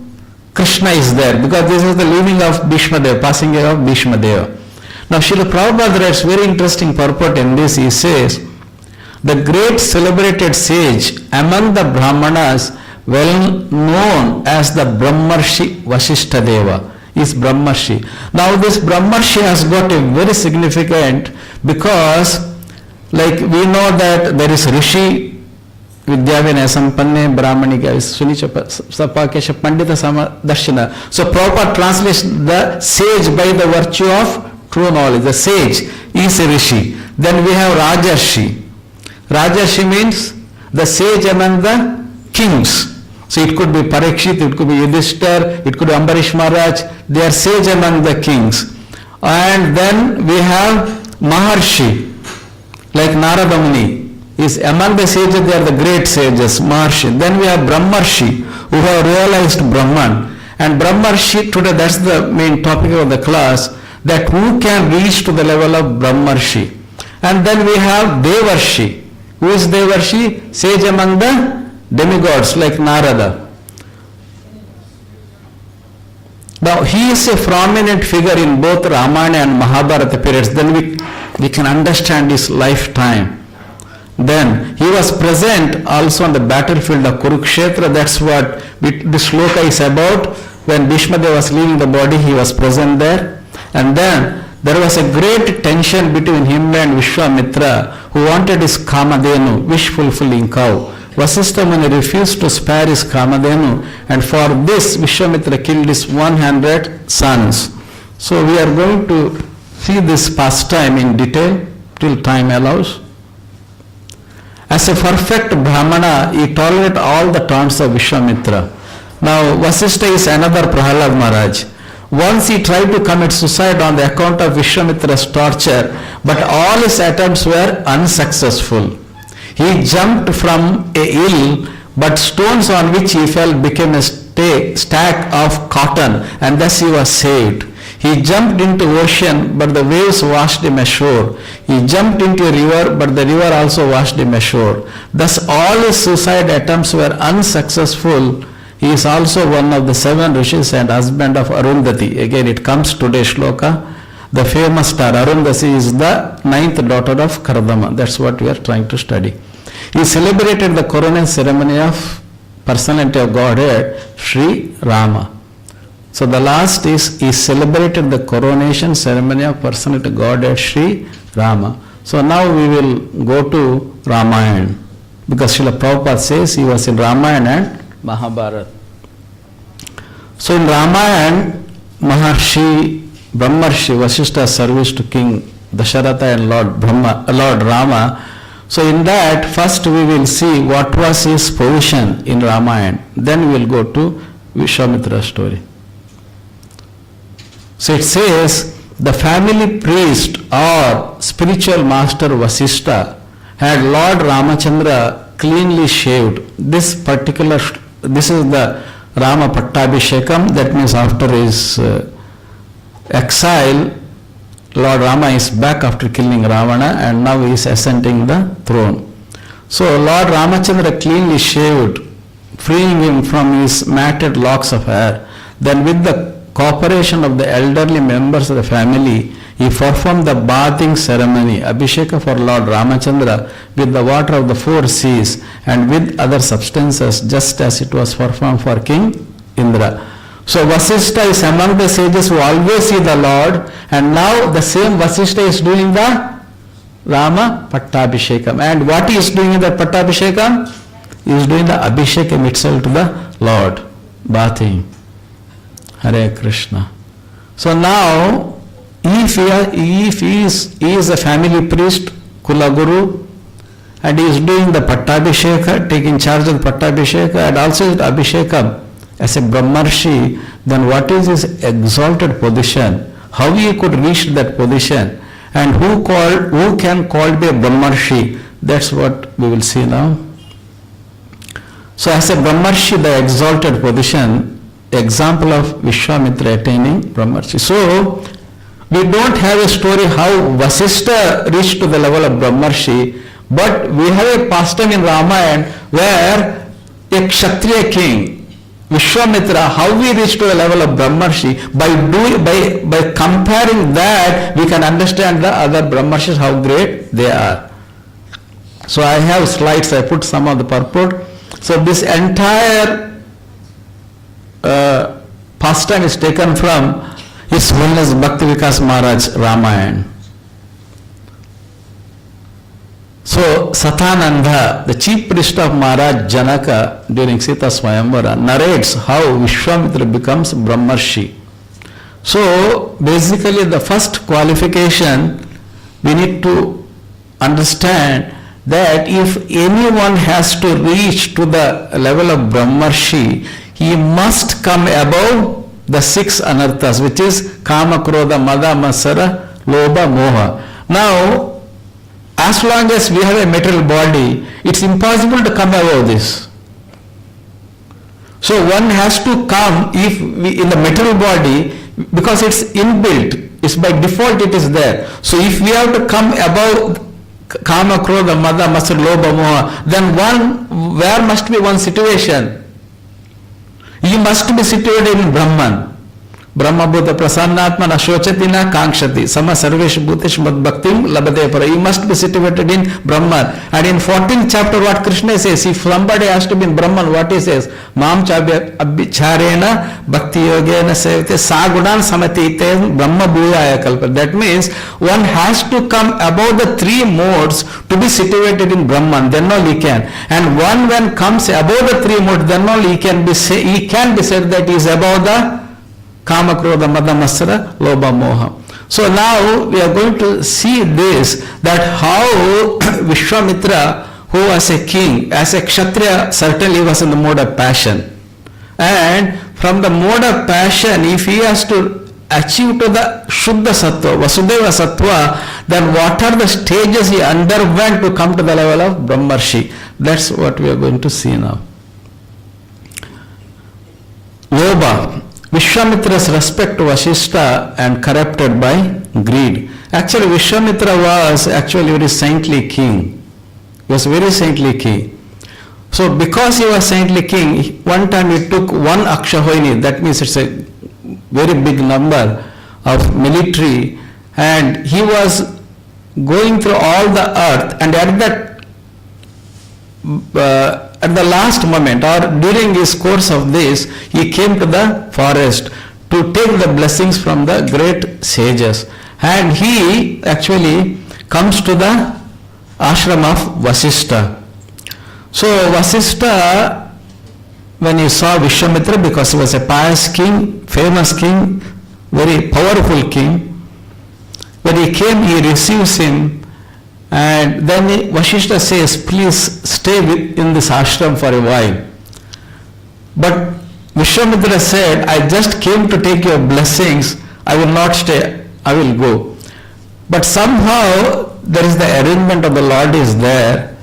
Krishna is there because this is the leaving of Bhishmadev, passing away of Bhishmadev. Now Srila Prabhupada writes very interesting purport in this. He says, the great celebrated sage among the Brahmanas, well known as the Brahmarshi Vasishta Deva, is Brahmarshi. Now this Brahmarshi has got a very significant, because like we know that there is Rishi, Vidyavinaya Sampanne Brahmanika Sunicha Sapakesha Pandita Samadarshana. So Prabhupada translates the sage by the virtue of true knowledge. The sage is a Rishi. Then we have Rajarshi. Rajarshi means the sage among the kings. So it could be Parikshit, it could be Yudhishthir, it could be Ambarish Maharaj. They are sage among the kings. And then we have Maharshi, like Narada Muni. Is among the sages, they are the great sages, Maharshi. Then we have Brahmarshi, who have realized Brahman. And Brahmarshi, today that's the main topic of the class, that who can reach to the level of Brahmarshi. And then we have Devarshi. Who is Devarshi? Sage among the demigods like Narada. Now he is a prominent figure in both Ramayana and Mahabharata periods. Then we can understand his lifetime. Then he was present also on the battlefield of Kurukshetra. That's what this shloka is about. When Bhishma Deva was leaving the body, he was present there. And then there was a great tension between him and Vishwamitra, who wanted his Kamadhenu, wish-fulfilling cow. Vasishtha Muni refused to spare his Kamadhenu, and for this Vishwamitra killed his 100 sons. So we are going to see this pastime in detail till time allows. As a perfect Brahmana, he tolerated all the taunts of Vishwamitra. Now Vasishtha is another Prahalad Maharaj. Once he tried to commit suicide on the account of Vishwamitra's torture, but all his attempts were unsuccessful. He jumped from a hill, but stones on which he fell became a stack of cotton, and thus he was saved. He jumped into ocean, but the waves washed him ashore. He jumped into a river, but the river also washed him ashore. Thus all his suicide attempts were unsuccessful. He is also one of the 7 rishis and husband of Arundhati. Again, it comes today's shloka. The famous star Arundhati is the 9th daughter of Kardama. That's what we are trying to study. He celebrated the coronation ceremony of personality of Godhead, Sri Rama. So the last is he celebrated the coronation ceremony of personality of Godhead, Sri Rama. So now we will go to Ramayana, because Srila Prabhupada says he was in Ramayana and Mahabharata. So in Ramayana, Maharshi Brahmarshi Vasishtha service to King Dasharatha and Lord Rama. So in that, first we will see what was his position in Ramayana. Then we will go to Vishwamitra story. So it says, the family priest or spiritual master Vasishtha had Lord Ramachandra cleanly shaved. This is the Rama Pattabhishekam. That means after his exile, Lord Rama is back after killing Ravana, and now he is ascending the throne. So Lord Ramachandra cleanly shaved, freeing him from his matted locks of hair. Then with the cooperation of the elderly members of the family, he performed the bathing ceremony, Abhisheka for Lord Ramachandra, with the water of the 4 seas and with other substances, just as it was performed for King Indra. So Vasishtha is among the sages who always see the Lord, and now the same Vasishtha is doing the Rama Pattabhishekam. And what he is doing in the Pattabhishekam? He is doing the Abhishekam itself to the Lord, bathing. Hare Krishna. So now, if he is a family priest, Kula Guru, and he is doing the Pattabhisheka, taking charge of the Pattabhisheka, and also the Abhishekam as a Brahmarshi, then what is his exalted position? How he could reach that position? And who can call be a Brahmarshi? That's what we will see now. So as a Brahmarshi, the exalted position, example of Vishwamitra attaining Brahmarshi. So we don't have a story how Vasishtha reached to the level of Brahmarshi, but we have a pastime in Ramayana where a Kshatriya king, Vishwamitra, how we reach to the level of Brahmarshi. By comparing that, we can understand the other Brahmarshis, how great they are. So I have slides, I put some of the purport. So this entire pastime is taken from His Holiness Bhaktivedanta Maharaj Ramayana. So Satananda, the chief priest of Maharaj Janaka during Sita Swayamvara, narrates how Vishwamitra becomes Brahmarshi. So basically the first qualification we need to understand that if anyone has to reach to the level of Brahmarshi, he must come above the 6 anarthas, which is Kama, Krodha, Mada, Matsara, Lobha, Moha. Now, as long as we have a material body, it's impossible to come above this. So one has to come in the material body, because it's inbuilt, it's by default it is there. So if we have to come above Kama, Krodha, Mada, Matsara, Lobha, Moha, then where must be one situation? You must be situated in Brahman. Brahma Bhuta Prasannatma Nashochati na Kankshati Sama Sarvesh Bhutesh Mad Bhaktim Labate Para. You must be situated in Brahman. And in 14th chapter what Krishna says, if somebody has to be in Brahman, what he says? Mam Chabya Abhicharena Bhakti Yogena Sevate Sagunan Samatite Brahma Bhuyaya Kalpa. That means one has to come above the three modes to be situated in Brahman, then only he can. And one when comes above the three modes, then only he can be said that he is above the Kama, Krodha, Mada, Matsara, Lobha, Moha. So now we are going to see this, that how Vishwamitra, who was a king, as a Kshatriya, certainly was in the mode of passion. And from the mode of passion, if he has to achieve to the Shuddha Sattva, Vasudeva Sattva, then what are the stages he underwent to come to the level of Brahmarshi? That's what we are going to see now. Lobha. Vishwamitra's respect to Vasishtha and corrupted by greed. Actually, Vishwamitra was actually very saintly king. He was very saintly king. So because he was saintly king, one time he took one Akshahoini, that means it's a very big number of military, and he was going through all the earth, and at the last moment or during his course of this, he came to the forest to take the blessings from the great sages. And he actually comes to the ashram of Vasishtha. So Vasishtha, when he saw Vishwamitra, because he was a pious king, famous king, very powerful king, when he came, he receives him. And then Vasishtha says, please stay in this ashram for a while. But Vishwamitra said, I just came to take your blessings, I will not stay, I will go. But somehow there is the arrangement of the Lord is there.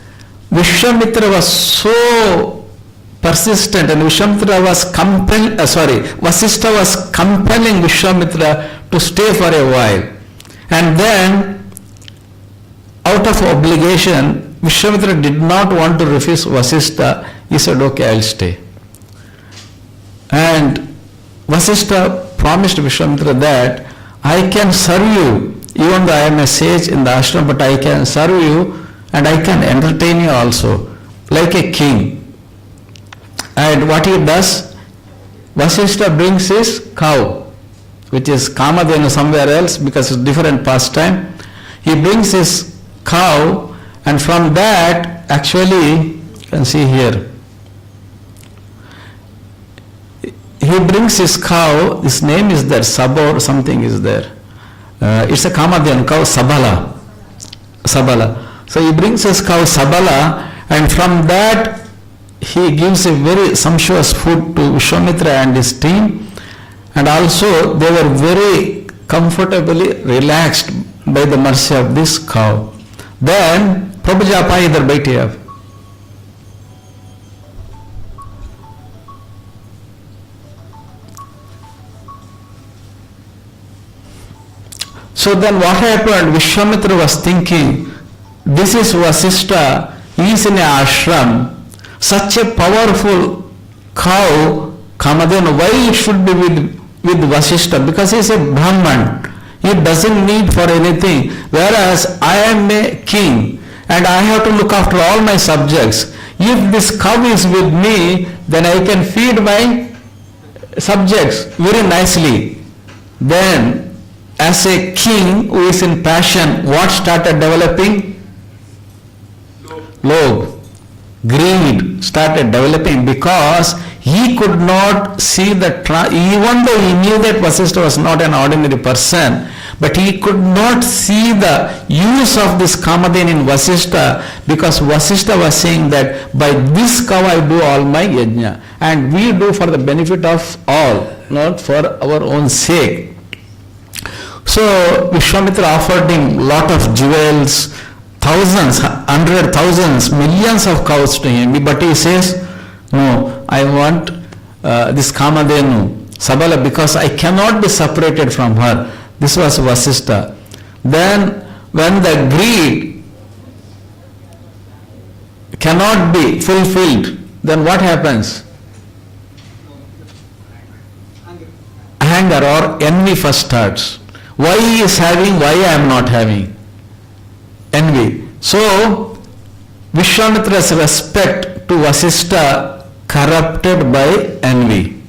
Vishwamitra was so persistent, and Vasishtha was compelling Vishwamitra to stay for a while. And then out of obligation, Vishwamitra did not want to refuse Vasishtha. He said, okay, I'll stay. And Vasishtha promised Vishwamitra that I can serve you, even though I am a sage in the ashram, but I can serve you and I can entertain you also, like a king. And what he does, Vasishtha brings his cow, which is Kamadhenu somewhere else because it's different pastime. He brings his cow, and from that, actually, you can see here, he brings his cow, his name is there, Saba or something is there. It's a Kamadhenu cow, Sabala. So he brings his cow, Sabala, and from that, he gives a very sumptuous food to Vishwamitra and his team, and also they were very comfortably relaxed by the mercy of this cow. Then, Prabhu japa idhar baithe ab. So then what happened? Vishwamitra was thinking, this is Vasishtha, he is in an ashram, such a powerful cow, Kamadhenu, why it should be with Vasishtha? Because he is a Brahman. He doesn't need for anything. Whereas I am a king and I have to look after all my subjects. If this cow is with me, then I can feed my subjects very nicely. Then, as a king who is in passion, what started developing? Lobh. Greed started developing because he could not see even though he knew that Vasishtha was not an ordinary person, but he could not see the use of this Kamadhenu in Vasishtha, because Vasishtha was saying that by this cow I do all my yajna, and we do for the benefit of all, not for our own sake. So Vishwamitra offered him lot of jewels, thousands, hundreds, thousands, millions of cows to him, but he says, no, I want this Kamadhenu, Sabala, because I cannot be separated from her. This was Vasishtha. Then when the greed cannot be fulfilled, then what happens? anger or envy first starts. Why he is having, why I am not having? Envy. So, Vishwamitra's respect to Vasishtha corrupted by envy.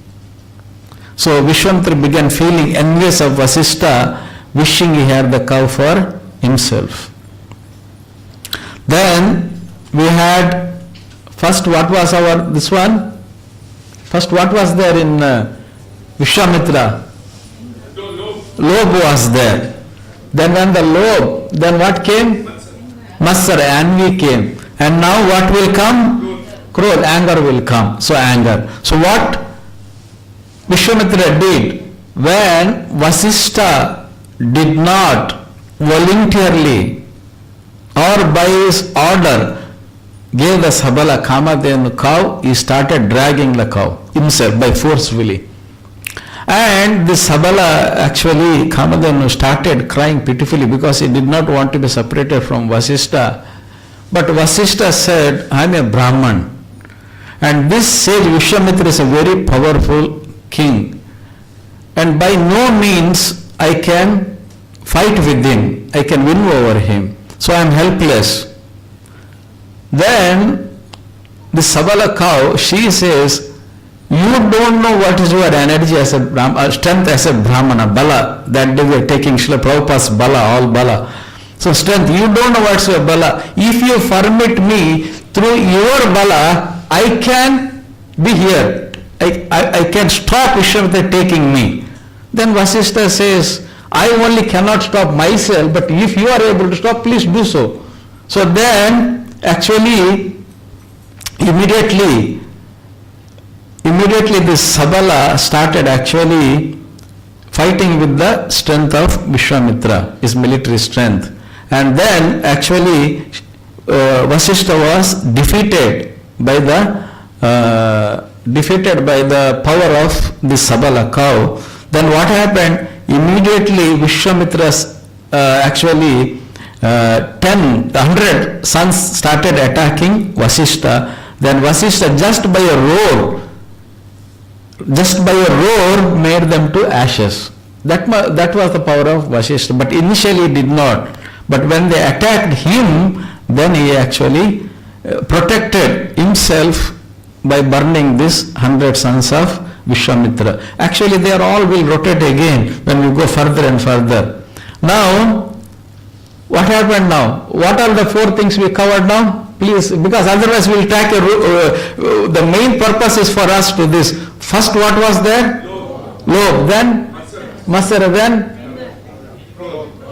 So, Vishwamitra began feeling envious of Vasishtha, wishing he had the cow for himself. Then, we had, first what was this one? First what was there in Vishwamitra? Lobe was there. Then when the lobe, then what came? Matsara, envy came. And now what will come? Krodha, anger will come. So anger. So what Vishwamitra did, when Vasishtha did not voluntarily or by his order gave the Sabala Kamadhenu cow, he started dragging the cow himself by forcefully. And this Sabala actually, Kamadhenu started crying pitifully because he did not want to be separated from Vasishtha. But Vasishtha said, I am a Brahman. And this sage Vishwamitra is a very powerful king. And by no means I can fight with him. I can win over him. So I am helpless. Then the Sabala cow, she says, you don't know what is your energy as a strength as a Brahmana, Bala. That day we are taking Srila Prabhupada's Bala, all Bala. So strength, you don't know what's your Bala. If you permit me, through your Bala, I can be here. I can stop Vishwamitra taking me. Then Vasishtha says, I only cannot stop myself, but if you are able to stop, please do so. So then, actually, immediately this Sabala started actually fighting with the strength of Vishwamitra, his military strength. And then actually Vasishtha was defeated by the power of the Sabala cow. Then what happened? Immediately Vishwamitra's 100 sons started attacking Vasishtha. Then Vasishtha just by a roar made them to ashes. That was the power of Vasishtha. But initially he did not. But when they attacked him, then he actually protected himself by burning these 100 sons of Vishwamitra. Actually, they are all will rotate again when we go further and further. Now, what happened now? What are the 4 things we covered now? Please, because otherwise we will take the main purpose is for us to this. First, what was there? Lobe. Then Matsara. Then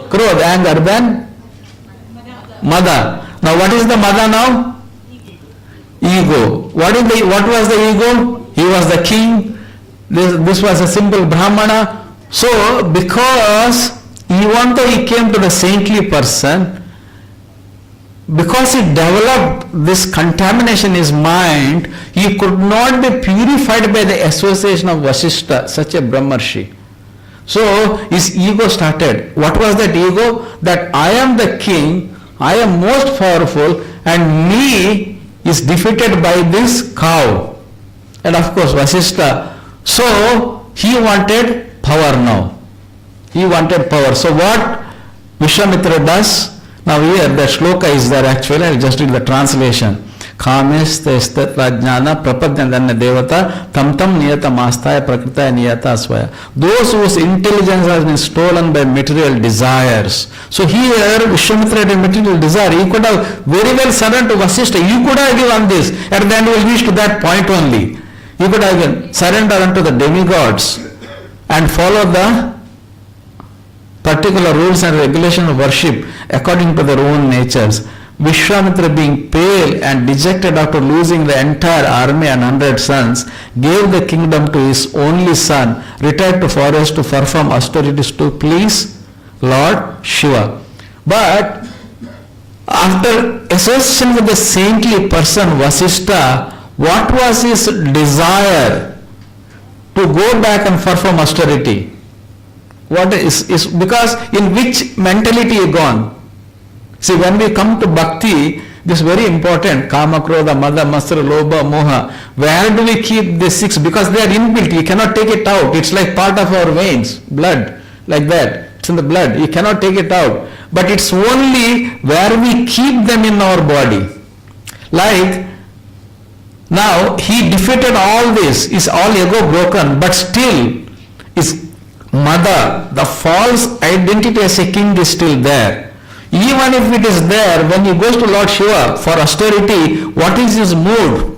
Krodha, anger. Then Mada. Now, what is the Mada now? Ego. What was the ego? He was the king. This was a simple Brahmana. So, because even though he came to the saintly person, because he developed this contamination in his mind, he could not be purified by the association of Vasishtha, such a Brahmarshi. So his ego started. What was that ego? That I am the king, I am most powerful, and me is defeated by this cow. And of course Vasishtha. So he wanted power now. He wanted power. So what Vishwamitra does? Now here the shloka is there actually, I will just read the translation. Kamestha jnana prapadyandanna devata tam niyata mastaya prakritaya niyata asvaya. Those whose intelligence has been stolen by material desires. So here Vishwamitra had a material desire. He could have very well surrendered to Vasishtha. You could have given this. At the end we will reach to that point only. You could have given surrender unto the demigods and follow the particular rules and regulations of worship according to their own natures. Vishwamitra, being pale and dejected after losing the entire army and 100 sons, gave the kingdom to his only son, retired to forest to perform austerities to please Lord Shiva. But after association with the saintly person Vasishtha, what was his desire? To go back and perform austerity. What is because in which mentality he gone? See, when we come to bhakti This is very important. Kama, Krodha, Mada, Matsara, Lobha, Moha. Where do we keep the 6? Because they are inbuilt. You cannot take it out. It's like part of our veins, blood, like that. It's in the blood. You cannot take it out. But it's only where we keep them in our body. Like, now he defeated all this. Is all ego broken? But still, is Mada, the false identity as a king is still there. Even if it is there, when he goes to Lord Shiva for austerity, what is his mood?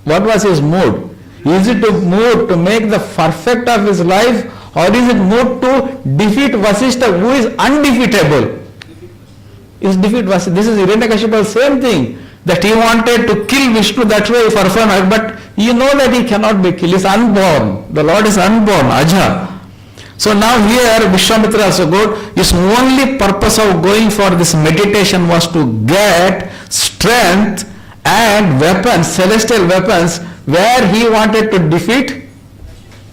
What was his mood? Is it a mood to make the perfect of his life, or is it mood to defeat Vasishtha, who is undefeatable? Is defeat Vasishtha? This is Hiranyakashipu, same thing. That he wanted to kill Vishnu, that's why he performed, but you know that he cannot be killed. He is unborn. The Lord is unborn, Aja. So now here Vishwamitra also good. His only purpose of going for this meditation was to get strength and weapons, celestial weapons, where he wanted to defeat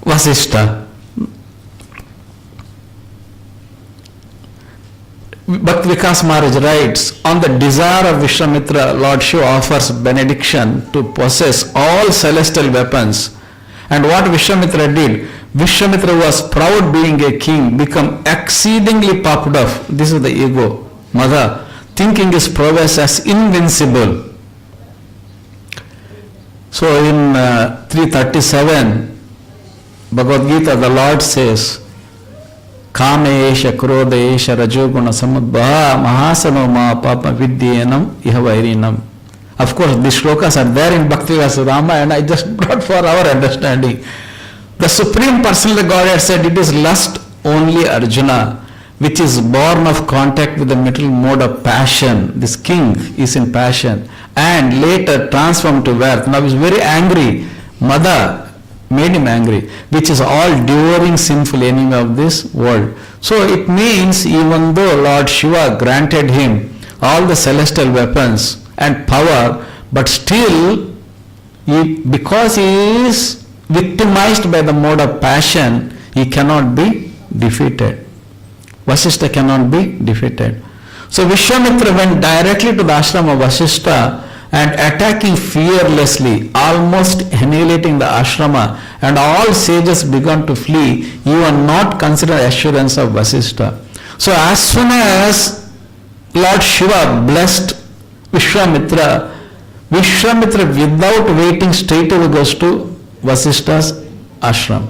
Vasishtha. Bhakti Vikas Maharaj writes, on the desire of Vishwamitra, Lord Shiva offers benediction to possess all celestial weapons. And what Vishwamitra did, Vishwamitra was proud being a king, become exceedingly puffed up. This is the ego, Mada, thinking his prowess as invincible. So in 337, Bhagavad Gita, the Lord says, Kamesha, Krodesha, Rajoguna, Samudbha, Mahasano Ma Papa Vidyanam, Ihavairinam. Of course, these shlokas are there in Bhaktivedanta Rama, and I just brought for our understanding. The Supreme Personality of Godhead said it is lust only, Arjuna, which is born of contact with the material mode of passion. This king is in passion and later transformed to wrath. Now he is very angry. Mada made him angry, which is all devouring sinful enemy of this world. So it means even though Lord Shiva granted him all the celestial weapons and power, but still because he is victimized by the mode of passion, he cannot be defeated. Vasishtha cannot be defeated. So Vishwamitra went directly to the ashram of Vasishtha and attacking fearlessly, almost annihilating the ashrama, and all sages began to flee, even not consider assurance of Vasishtha. So as soon as Lord Shiva blessed Vishwamitra, Vishwamitra without waiting straight away goes to Vasishtha's ashram.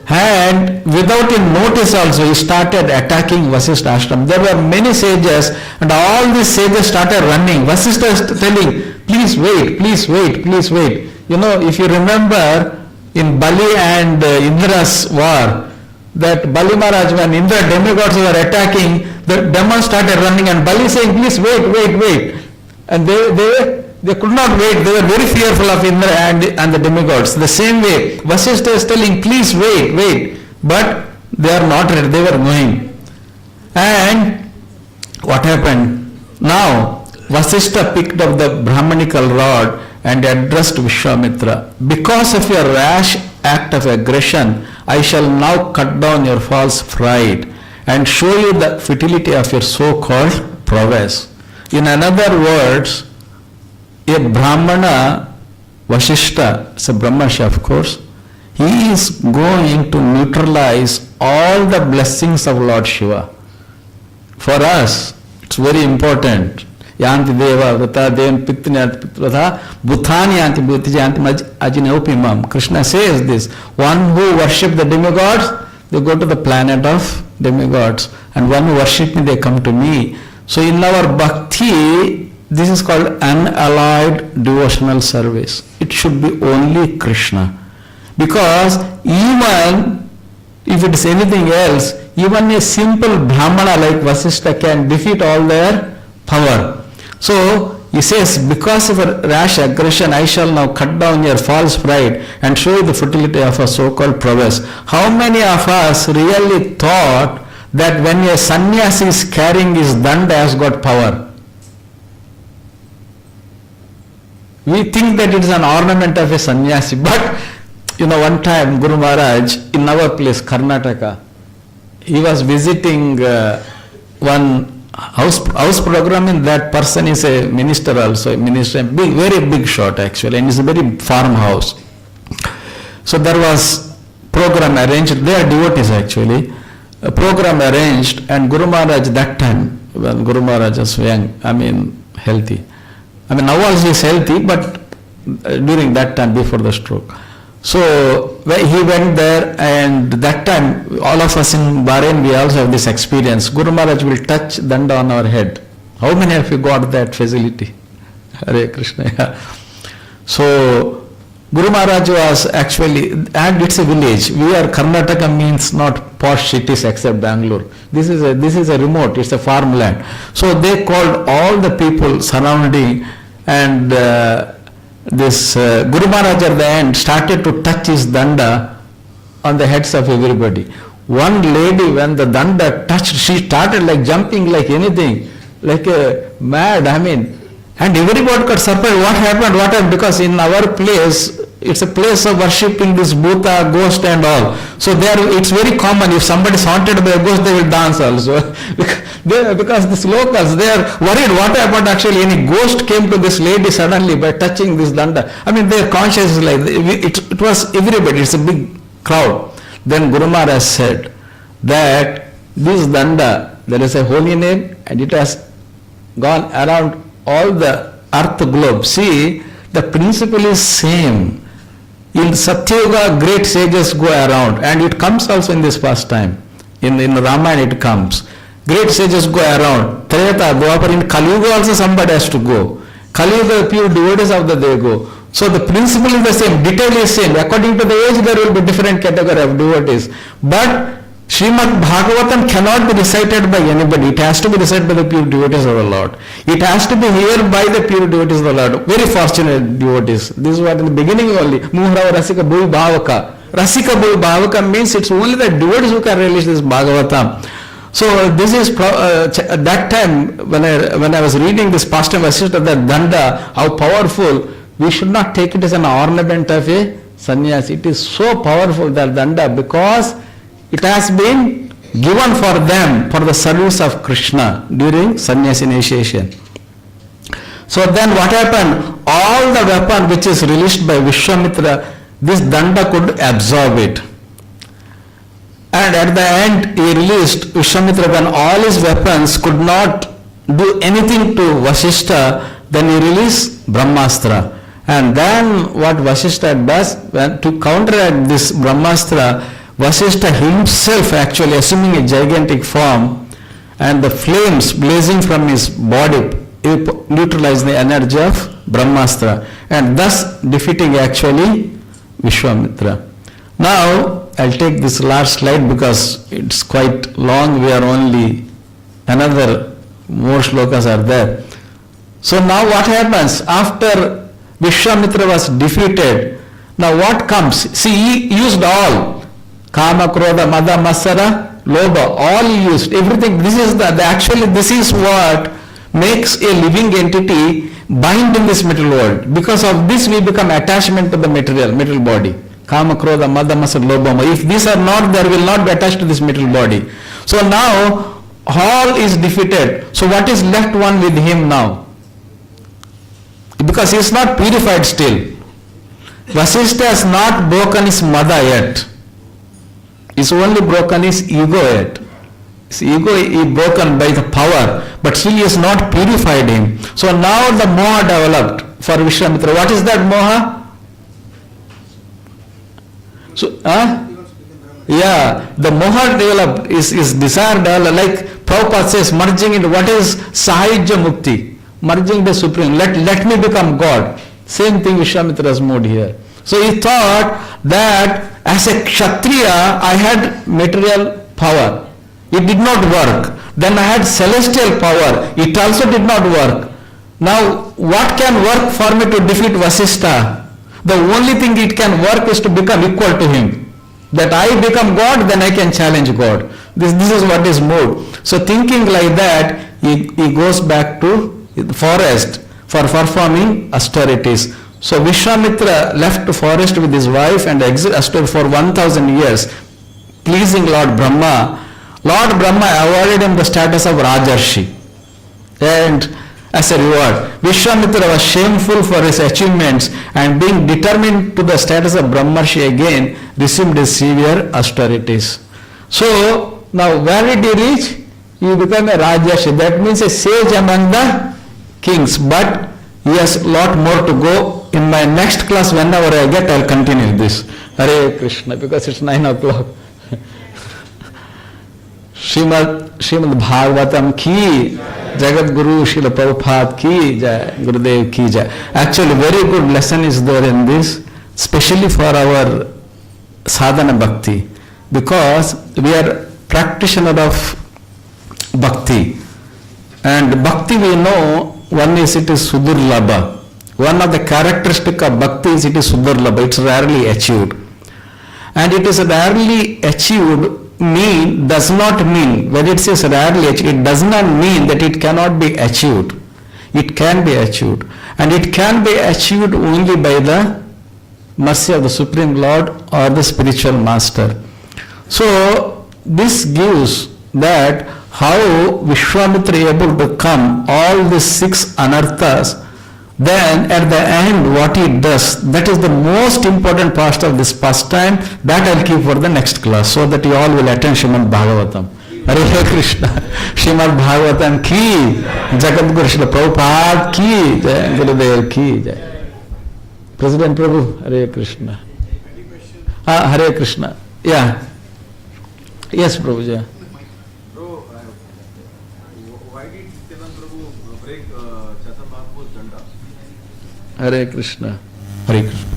And without a notice also, he started attacking Vasishtha ashram. There were many sages, and all these sages started running. Vasishtha is telling, please wait, please wait, please wait. You know, if you remember in Bali and Indra's war, that Bali Maharaj, when Indra demigods were attacking, the demons started running, and Bali saying, please wait, wait, wait. And they could not wait. They were very fearful of Indra and the demigods. The same way, Vasishtha is telling, please wait, wait. But they are not ready. They were going. And what happened? Now, Vasishtha picked up the Brahmanical rod and addressed Vishwamitra. Because of your rash act of aggression, I shall now cut down your false pride and show you the futility of your so-called prowess. In other words, a Brahmana, Vasishtha, it's a Brahmashi of course, he is going to neutralize all the blessings of Lord Shiva. For us, it's very important. Yanti Deva, Vrata, Devan, Pittinat, Pitratha, Bhutani Yanti Bhuti Yanti Ajinaupimam. Krishna says this. One who worship the demigods, they go to the planet of demigods. And one who worship me, they come to me. So in our bhakti, this is called unalloyed devotional service. It should be only Krishna. Because even if it is anything else, even a simple Brahmana like Vasishtha can defeat all their power. So he says, because of a rash aggression, I shall now cut down your false pride and show you the futility of a so-called prowess. How many of us really thought that when a sannyasi is carrying his danda has got power? We think that it is an ornament of a sannyasi. But, one time Guru Maharaj in our place, Karnataka, he was visiting one house program in that person is a minister also, a minister, big, very big shot actually, and it's a very farmhouse. So there was program arranged, they are devotees actually, a program arranged, and Guru Maharaj that time, when Guru Maharaj was young, healthy. Now also he is healthy, but during that time before the stroke. So he went there, and that time all of us in Bahrain, we also have this experience. Guru Maharaj will touch danda on our head. How many of you got that facility? Hare Krishna. Yeah. So Guru Maharaj was actually, and it's a village. We are, Karnataka means not posh cities except Bangalore. This is a remote, it's a farmland. So they called all the people surrounding, and this Guru Maharaj at the end started to touch his danda on the heads of everybody. One lady, when the danda touched, she started like jumping like anything, like a mad, and everybody got surprised. What happened? Because in our place, it's a place of worshipping this Bhuta, ghost and all. So it's very common, if somebody is haunted by a ghost, they will dance also. Because these locals, they are worried what happened actually. Any ghost came to this lady suddenly by touching this danda. Their conscience is like, it was everybody, it's a big crowd. Then Guru Maharaj said that this danda, there is a holy name, and it has gone around all the earth globe. See, the principle is same. In Satyuga, great sages go around, and it comes also in this pastime. In Ramayana it comes. Great sages go around. Treta, Dwapar, in Kali Yuga also somebody has to go. Kali Yuga, pure devotees of the day go. So the principle is the same, detail is same. According to the age, there will be different category of devotees. But Srimad Bhagavatam cannot be recited by anybody. It has to be recited by the pure devotees of the Lord. It has to be heard by the pure devotees of the Lord. Very fortunate devotees. This is what in the beginning only. Muhra Rasika Bhul Bhavaka. Rasika Bhul Bhavaka means it's only the devotees who can release this Bhagavatam. So this is that time when I was reading this pastime Vasishtha, that danda, how powerful. We should not take it as an ornament of a sannyas. It is so powerful, that danda, because it has been given for them for the service of Krishna during sannyas initiation. So then what happened? All the weapon which is released by Vishwamitra, this danda could absorb it. And at the end he released Vishwamitra, when all his weapons could not do anything to Vasishtha, then he released Brahmastra. And then what Vasishtha does, to counteract this Brahmastra, Vasishtha himself actually assuming a gigantic form, and the flames blazing from his body neutralize the energy of Brahmastra, and thus defeating actually Vishwamitra. Now I'll take this last slide because it's quite long. We are only more shlokas are there. So now what happens after Vishwamitra was defeated? Now what comes? See, he used all. Kama, Krodha, Mada, Masara, Lobha, all used, everything. This is actually this is what makes a living entity bind in this material world. Because of this we become attachment to the material body. Kama, Krodha, Mada, Masara, Lobha. If these are not there, will not be attached to this material body. So now all is defeated. So what is left one with him now? Because he is not purified still. Vasishtha has not broken his mada yet. He's only broken his ego yet. His ego is broken by the power, but still he has not purified him. So now the moha developed for Vishwamitra. What is that moha? So, the moha developed is desire developed, like Prabhupada says, merging into what is Sahajya Mukti, merging the Supreme. Let me become God. Same thing Vishwamitra's mode here. So he thought that as a Kshatriya, I had material power. It did not work. Then I had celestial power. It also did not work. Now, what can work for me to defeat Vasishtha? The only thing it can work is to become equal to him. That I become God, then I can challenge God. This is what is mode. So thinking like that, he goes back to the forest for performing austerities. So Vishwamitra left the forest with his wife and existed for 1000 years, pleasing Lord Brahma. Lord Brahma awarded him the status of Rajarshi. And as a reward, Vishwamitra was shameful for his achievements and being determined to the status of Brahmarshi again, received his severe austerities. So, now where did he reach? He became a Rajarshi, that means a sage among the kings, but he has a lot more to go. In my next class, whenever I get, I will continue this. Hare Krishna, because it's 9 o'clock. Srimad Bhagavatam ki, Jagat Guru Srila Prabhupada ki jai, Gurudev ki jai. Actually, very good lesson is there in this, especially for our sadhana bhakti, because we are practitioner of bhakti. And bhakti we know, one is it is sudurlabha. One of the characteristic of bhakti is it is sudurlabha, it's rarely achieved. And it is rarely achieved does not mean, when it says rarely achieved, it does not mean that it cannot be achieved. It can be achieved. And it can be achieved only by the mercy of the Supreme Lord or the spiritual master. So, this gives that how Vishwamitra is able to come all these 6 anarthas. Then at the end what he does, that is the most important part of this pastime, that I will keep for the next class, so that you all will attend Srimad Bhagavatam. Hare Krishna. Srimad Bhagavatam ki, Jagat Guru Srila Prabhupada ki, Jai Gurudev ki, Jai. President Prabhu, Hare Krishna. Hare Krishna. Yeah. Yes, Prabhu. Yeah. Hare Krishna. Hare Krishna.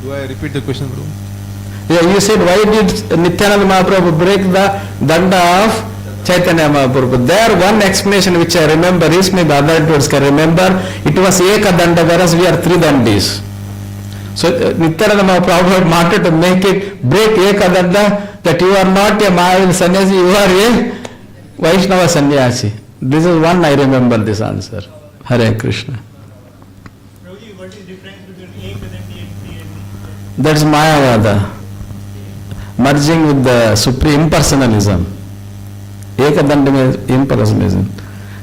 Do I repeat the question, bro? Yeah, you said why did Nityananda Mahaprabhu break the danda of Caitanya Mahaprabhu? There one explanation which I remember is, maybe other tours can remember, it was Eka danda, whereas we are 3 dandis. So Nityananda Mahaprabhu wanted to make it break Eka danda, that you are not a Mahavira sannyasi, you are a Vaishnava sannyasi. This is one I remember this answer. Hare Krishna. Prabhuji, what is the difference between Ekadandi and Triyandi? That's Mayavada. Merging with the supreme impersonalism. Ekadandi means impersonalism.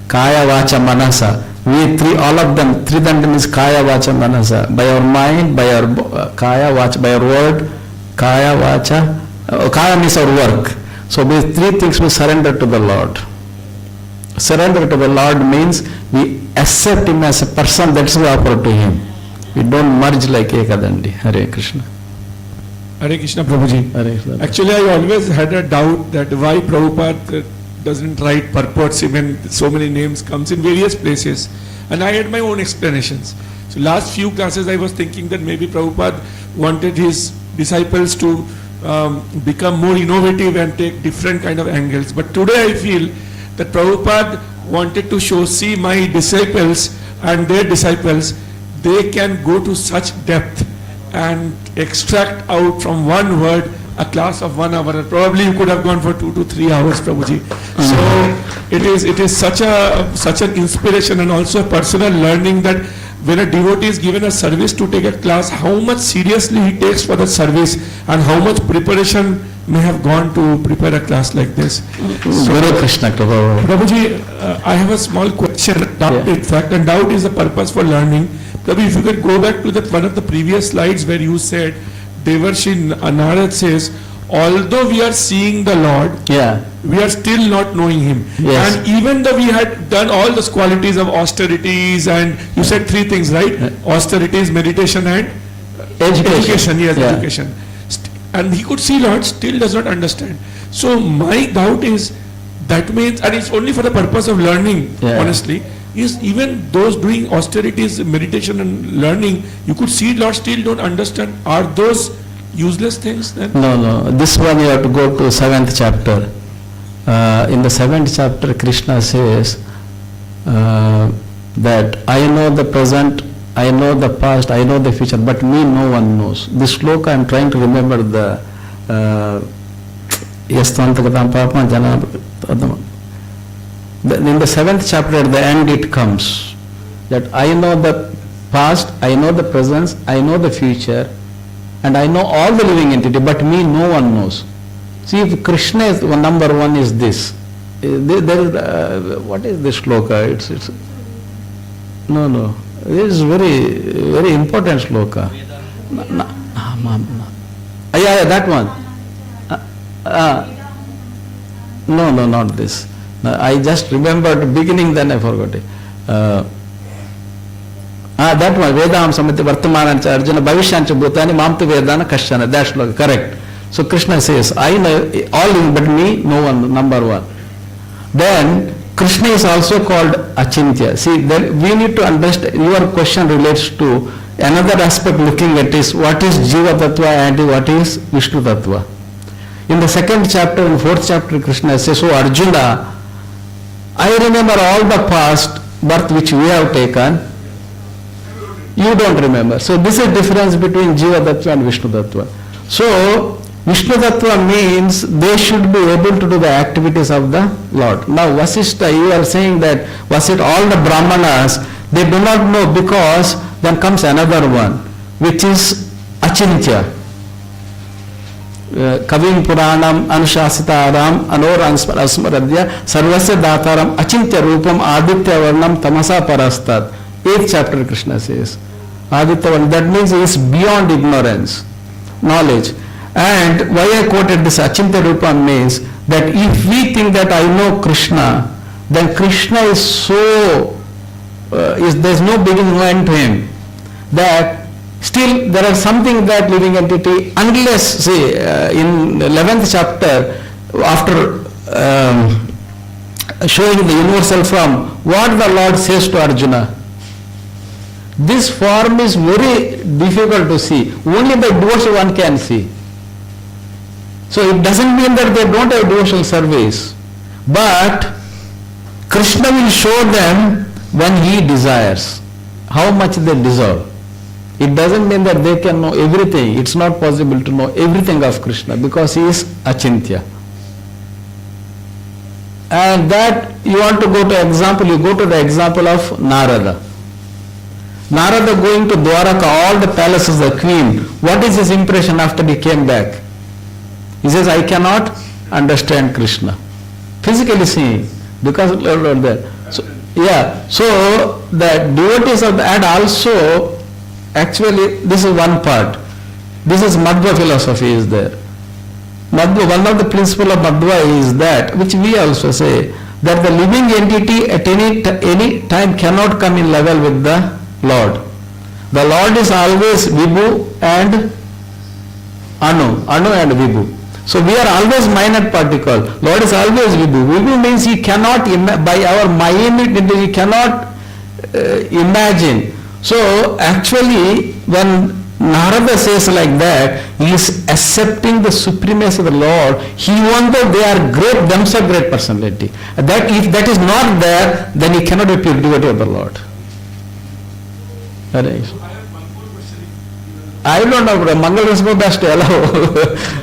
Kaya, Vacha, Manasa. We 3, all of them, 3 dandi means Kaya, Vacha, Manasa. By our mind, by our Kaya, Vacha, by our word, Kaya, Vacha. Kaya means our work. So these 3 things we surrender to the Lord. Surrender to the Lord means we accept Him as a person, that's we offer to Him. We don't merge like Ekadandi. Hare Krishna. Hare Krishna, Prabhuji. Hare Krishna. Actually, I always had a doubt that why Prabhupada doesn't write purports when so many names comes in various places. And I had my own explanations. So last few classes I was thinking that maybe Prabhupada wanted his disciples to become more innovative and take different kind of angles. But today I feel that Prabhupada wanted to show, see my disciples and their disciples, they can go to such depth and extract out from one word a class of 1 hour. Probably you could have gone for 2 to 3 hours, Prabhuji. So it is such an inspiration and also a personal learning that when a devotee is given a service to take a class, how much seriously he takes for the service and how much preparation may have gone to prepare a class like this. So, Hare Krishna, Prabhuji, I have a small question, doubt in fact, and doubt is the purpose for learning. Prabhu, if you could go back to that one of the previous slides where you said, Devarshi Narad says, although we are seeing the Lord, we are still not knowing Him. Yes. And even though we had done all those qualities of austerities, and you said 3 things, right? Austerities, meditation and education. Yes, education. And he could see Lord, still does not understand. So my doubt is, that means, and it's only for the purpose of learning, honestly, is even those doing austerities, meditation and learning, you could see Lord, still don't understand. Are those useless things then? No. This one you have to go to 7th chapter. In the 7th chapter, Krishna says that I know the present, I know the past, I know the future, but me no one knows. This sloka I am trying to remember the Yastantakadam Papa Jana. In the 7th chapter at the end it comes that I know the past, I know the present, I know the future, and I know all the living entity, but me no one knows. See, if Krishna is number one is this. What is this shloka? It's no. This is very important shloka. Yeah, that one. No, not this. I just remembered beginning, then I forgot it. That one. Vedam samiti vartamanancha arjuna bhavishancha bhutani mamtu vedana kashana. That shloka, correct. So Krishna says, I know all but me, no one, number one. Then Krishna is also called Achintya. See, then we need to understand, your question relates to another aspect looking at is what is Jiva Tattva and what is Vishnu Tattva. In the second chapter, in fourth chapter, Krishna says, so Arjuna, I remember all the past birth which we have taken, you don't remember. So this is the difference between Jiva Tattva and Vishnu Tattva. So Vishnu Tattva means they should be able to do the activities of the Lord. Now Vasishtha, you are saying that all the Brahmanas, they do not know, because then comes another one, which is Achintya. Kavim Puranam Anushasitaram Anoransmaradya Sarvasya Dataram Achintya Rupam Aditya Varnam Tamasa Parastad. 8th chapter Krishna says. Aditya Varnam, that means he is beyond ignorance, knowledge. And why I quoted this Achintya Rupa means that if we think that I know Krishna, then Krishna is so, there is no beginning, no end to him, that still there are something that living entity, unless, say, in the 11th chapter, after showing the universal form, what the Lord says to Arjuna, this form is very difficult to see, only by devotion one can see. So it doesn't mean that they don't have devotional service, but Krishna will show them when he desires, how much they deserve. It doesn't mean that they can know everything. It's not possible to know everything of Krishna, because he is Achintya. And that you want to go to example, you go to the example of Narada. Narada going to Dwaraka, all the palaces, the queen, what is his impression after he came back? He says, I cannot understand Krishna. Physically seeing, because Lord there. So, yeah, so the devotees of the, and also, actually, this is one part. This is Madhva philosophy is there. Madhva, one of the principles of Madhva is that, which we also say, that the living entity at any time cannot come in level with the Lord. The Lord is always Vibhu and Anu and Vibhu. So we are always minor particle. Lord is always Vibhu. Vibhu means he cannot, by our mind, he cannot imagine. So actually, when Narada says like that, he is accepting the supremacy of the Lord. He wants that they are great, themselves great personality. That if that is not there, then he cannot be pure devotee of the Lord. Hare Krishna. I have one more question. I don't know, Mangal Rasmodas to allow.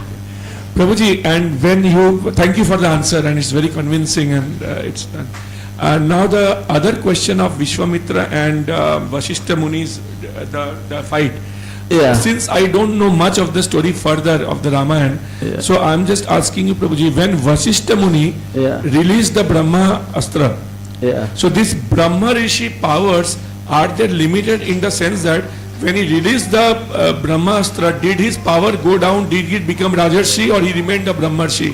Prabhuji, and when you, thank you for the answer, and it's very convincing, and it's done. Now the other question of Vishwamitra and Vasishtha Muni's, the fight. Yeah. Since I don't know much of the story further of the Ramayana, so I'm just asking you, Prabhuji, when Vasishtha Muni released the Brahma Astra, so these Brahma Rishi powers, are they limited in the sense that when he released the Brahmastra, did his power go down? Did he become Rajarshi, or he remained a Brahmarshi?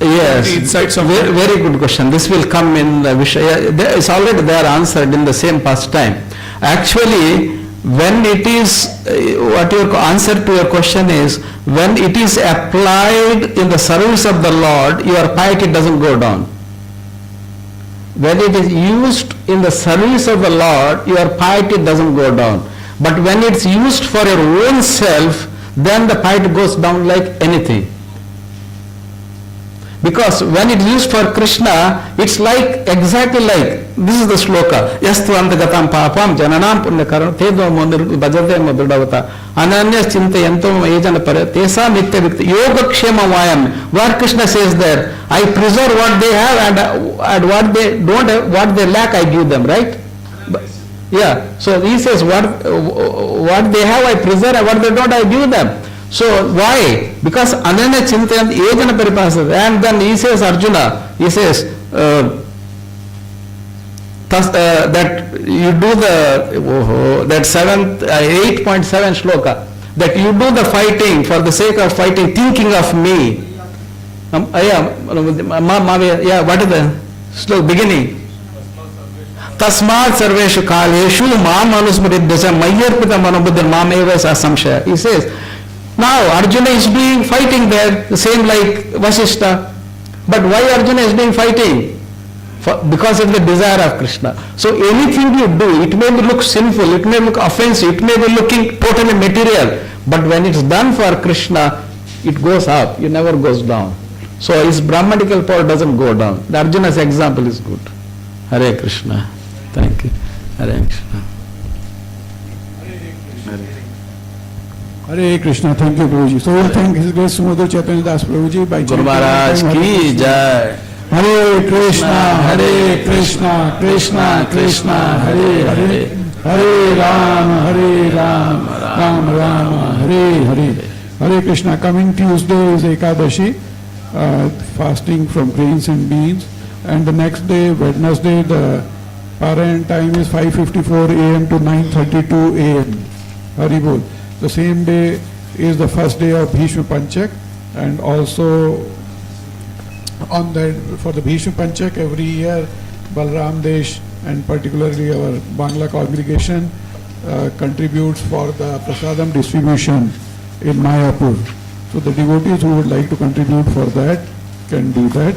Yes, the insights of very, very good question. This will come in the Vishaya. It's already there answered in the same past time. Actually, when it is, what your answer to your question is, when it is applied in the service of the Lord, your piety doesn't go down. When it is used in the service of the Lord, your piety doesn't go down. But when it's used for your own self, then the piety goes down like anything. Because when it's used for Krishna, it's like, exactly like, this is the shloka, Yastu antagatam papam jananam punyakaram tedo bhajate madhudavata ananya chinta yantam ejana pare tesa nitya vikti yoga kshema vayam. Where Krishna says there, I preserve what they have and what they don't have, what they lack, I give them, right? Yeah, so he says what they have I preserve and what they don't I give them. So why? Because ananya chintayan ejana paripasad. And then he says, Arjuna, he says, that you do the, that 8.7 shloka, that you do the fighting for the sake of fighting, thinking of me. What is the sloka beginning? Tasmat sarveshu kaleshu mam anusmritdasa mayyarpita manobuddhir mameva samshaya. He says, now Arjuna is doing fighting there, the same like Vasishtha. But why Arjuna is doing fighting? Because of the desire of Krishna. So anything you do, it may look sinful, it may look offensive, it may be looking totally material, but when it's done for Krishna, it goes up, it never goes down. So his Brahmanical power doesn't go down. The Arjuna's example is good. Hare Krishna. Thank you. Hare Krishna. Hare Krishna. Thank you, Prabhuji. So we'll thank His Grace Sumadhura Chaitanya Das Prabhuji by Guru Maharaj ki jai. Hare Krishna, Hare Krishna, Krishna Krishna, Hare Hare, Hare Ram, Ram Ram, Hare Hare. Hare Krishna. Coming Tuesday is Ekadashi, fasting from grains and beans, and the next day, Wednesday, the Parayan time is 5:54 a.m. to 9:32 a.m. Haribol. The same day is the first day of Bhishma Panchak, and also on that, for the Bhishma Panchak, every year Balaramdesh and particularly our Bangla congregation contributes for the prasadam distribution in Mayapur. So the devotees who would like to contribute for that can do that.